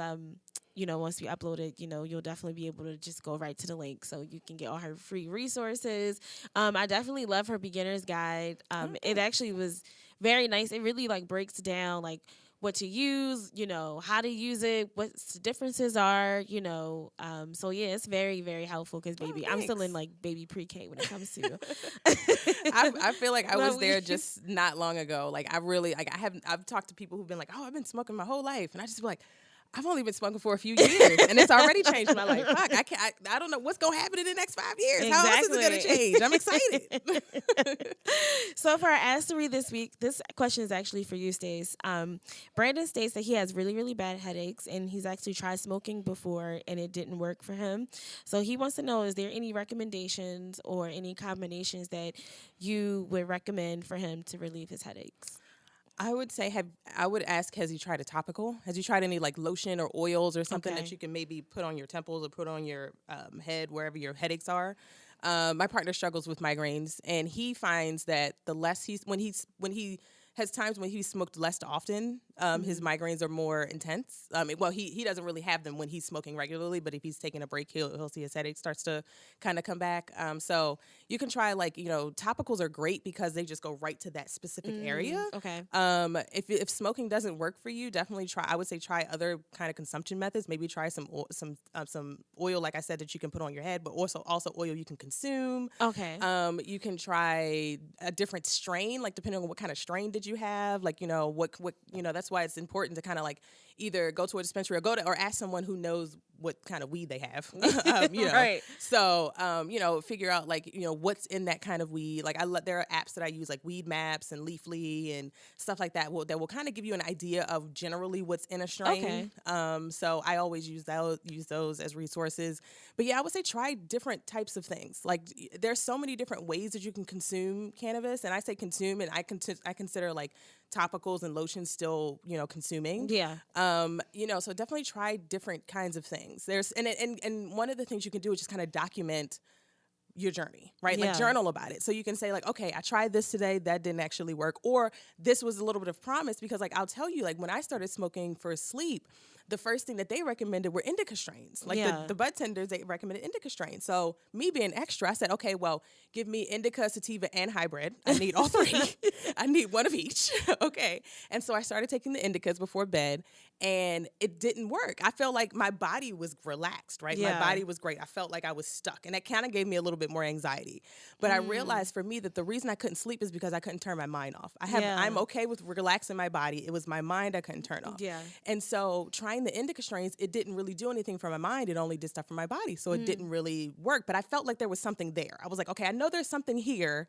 B: you know, once we upload it, you know, you'll definitely be able to just go right to the link, so you can get all her free resources. I definitely love her beginner's guide. It actually was very nice. It really like breaks down like what to use, you know, how to use it, what the differences are, you know. So yeah, it's very, very helpful, because baby, I'm still in like baby pre-K when it comes to.
A: I feel like I was there just not long ago. Like, I really, like, I've talked to people who've been like, oh, I've been smoking my whole life, and I just be like, I've only been smoking for a few years, and it's already changed my life. Fuck, I don't know what's going to happen in the next 5 years. Exactly. How else is it going to change? I'm excited.
B: So for our Ask to Read this week, this question is actually for you, Stace. Brandon states that he has really, really bad headaches, and he's actually tried smoking before, and it didn't work for him. So he wants to know, is there any recommendations or any combinations that you would recommend for him to relieve his headaches?
A: I would say, I would ask, has he tried a topical? Has he tried any like lotion or oils or something that you can maybe put on your temples or put on your head, wherever your headaches are? My partner struggles with migraines, and he finds that the less when he has times when he smoked less often, his migraines are more intense. Well, he doesn't really have them when he's smoking regularly, but if he's taking a break, he'll see his headache starts to kind of come back. So you can try, like, you know, topicals are great because they just go right to that specific area.
B: Okay.
A: If smoking doesn't work for you, definitely I would say try other kind of consumption methods. Maybe try some oil, like I said, that you can put on your head, but also oil you can consume.
B: Okay.
A: You can try a different strain, like depending on what kind of strain did you have, like, you know, what you know, that's why it's important to kind of like either go to a dispensary or ask someone who knows what kind of weed they have. You know,
B: right.
A: So you know, figure out, like, you know, what's in that kind of weed. Like, there are apps that I use, like Weed Maps and Leafly and stuff like that, that will kind of give you an idea of generally what's in a strain. Okay. So I always use those as resources. But yeah, I would say try different types of things. Like, there's so many different ways that you can consume cannabis, and I say consume, and I consider like topicals and lotions still, you know, consuming.
B: Yeah.
A: So definitely try different kinds of things. And one of the things you can do is just kind of document your journey, right? Like
B: Yeah.
A: journal about it. So you can say like, okay, I tried this today, that didn't actually work. Or this was a little bit of promise, because like I'll tell you, like when I started smoking for sleep, the first thing that they recommended were indica strains. Like
B: Yeah.
A: the bud tenders, they recommended indica strains. So me being extra, I said, okay, well, give me indica, sativa, and hybrid. I need all three. I need one of each. Okay. And so I started taking the indicas before bed, and it didn't work. I felt like my body was relaxed, right?
B: Yeah.
A: My body was great. I felt like I was stuck, and that kind of gave me a little bit more anxiety. But I realized for me that the reason I couldn't sleep is because I couldn't turn my mind off. I'm okay with relaxing my body. It was my mind I couldn't turn off.
B: Yeah.
A: And so trying the indica strains, it didn't really do anything for my mind. It only did stuff for my body. So it didn't really work. But I felt like there was something there. I was like, okay, I know there's something here.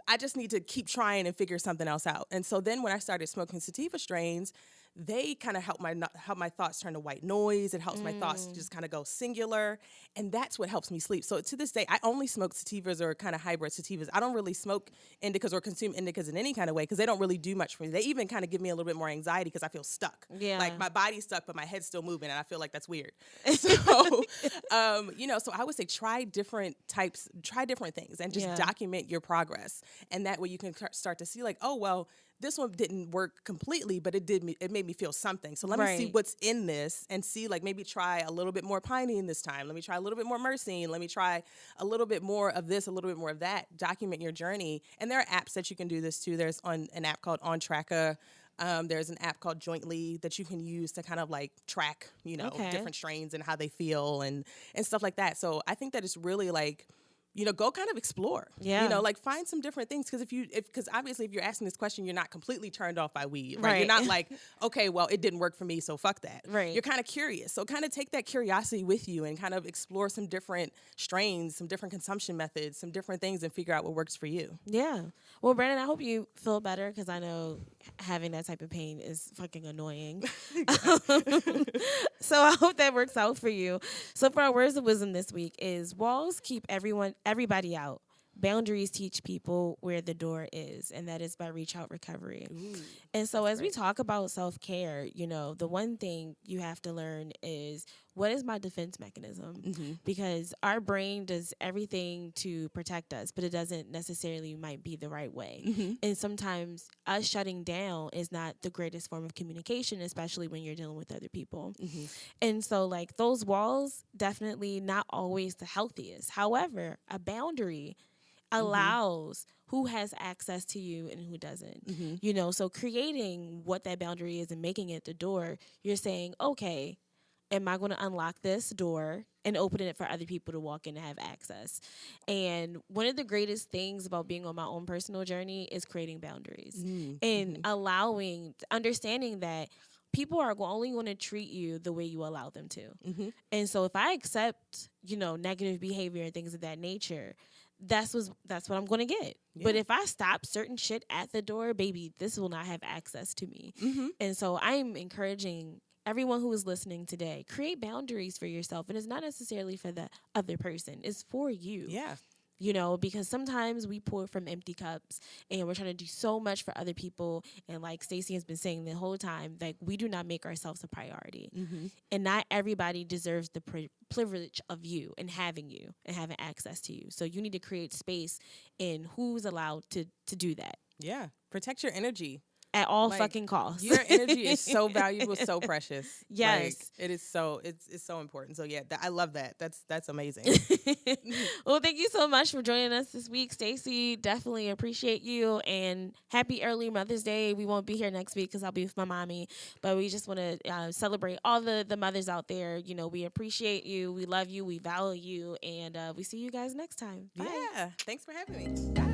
A: I just need to keep trying and figure something else out. And so then when I started smoking sativa strains, they kind of help my thoughts turn to white noise. It helps my thoughts just kind of go singular, and that's what helps me sleep. So to this day, I only smoke sativas or kind of hybrid sativas. I don't really smoke indicas or consume indicas in any kind of way, because they don't really do much for me. They even kind of give me a little bit more anxiety because I feel stuck.
B: Yeah.
A: Like my body's stuck, but my head's still moving, and I feel like that's weird. So, so I would say try different things, and just document your progress, and that way you can start to see like, oh well, this one didn't work completely, but it made me feel something. So let me see what's in this, and see like maybe try a little bit more pinene this time. Let me try a little bit more myrcene. Let me try a little bit more of this, a little bit more of that. Document your journey. And there are apps that you can do this too. There's an app called On Tracker. There's an app called Jointly that you can use to kind of like track, different strains and how they feel and stuff like that. So I think that it's really like, go kind of explore.
B: Yeah.
A: Like find some different things, because obviously if you're asking this question, you're not completely turned off by weed, right? You're not like, okay, well, it didn't work for me, so fuck that.
B: Right.
A: You're kind of curious. So kind of take that curiosity with you and kind of explore some different strains, some different consumption methods, some different things, and figure out what works for you.
B: Yeah. Well, Brandon, I hope you feel better, because I know having that type of pain is fucking annoying. So I hope that works out for you. So for our words of wisdom this week is: walls keep everybody out. Boundaries teach people where the door is, and that is by Reach Out Recovery.
A: Ooh,
B: and so as we talk about self-care, the one thing you have to learn is, what is my defense mechanism?
A: Mm-hmm.
B: Because our brain does everything to protect us, but it doesn't necessarily might be the right way.
A: Mm-hmm.
B: And sometimes us shutting down is not the greatest form of communication, especially when you're dealing with other people.
A: Mm-hmm.
B: And so like those walls, definitely not always the healthiest. However, a boundary allows who has access to you and who doesn't.
A: Mm-hmm.
B: So creating what that boundary is and making it the door, you're saying, okay, am I going to unlock this door and open it for other people to walk in and have access? And one of the greatest things about being on my own personal journey is creating boundaries and understanding that people are only going to treat you the way you allow them to.
A: Mm-hmm.
B: And so if I accept, negative behavior and things of that nature, that's what I'm going to get.
A: Yeah.
B: But if I stop certain shit at the door, baby, this will not have access to me.
A: Mm-hmm.
B: And so I'm encouraging everyone who is listening today, create boundaries for yourself. And it's not necessarily for the other person. It's for you.
A: Yeah.
B: Because sometimes we pour from empty cups and we're trying to do so much for other people. And like Stacy has been saying the whole time, like we do not make ourselves a priority.
A: Mm-hmm.
B: And not everybody deserves the privilege of you and having access to you. So you need to create space in who's allowed to do that.
A: Yeah. Protect your energy.
B: At all fucking costs.
A: Your energy is so valuable, so precious.
B: Yes.
A: It is so, it's so important. So yeah, I love that. That's amazing.
B: Well, thank you so much for joining us this week, Stacy. Definitely appreciate you, and happy early Mother's Day. We won't be here next week because I'll be with my mommy, but we just want to celebrate all the mothers out there. We appreciate you. We love you. We value you, and we see you guys next time. Bye.
A: Yeah. Thanks for having me. Bye.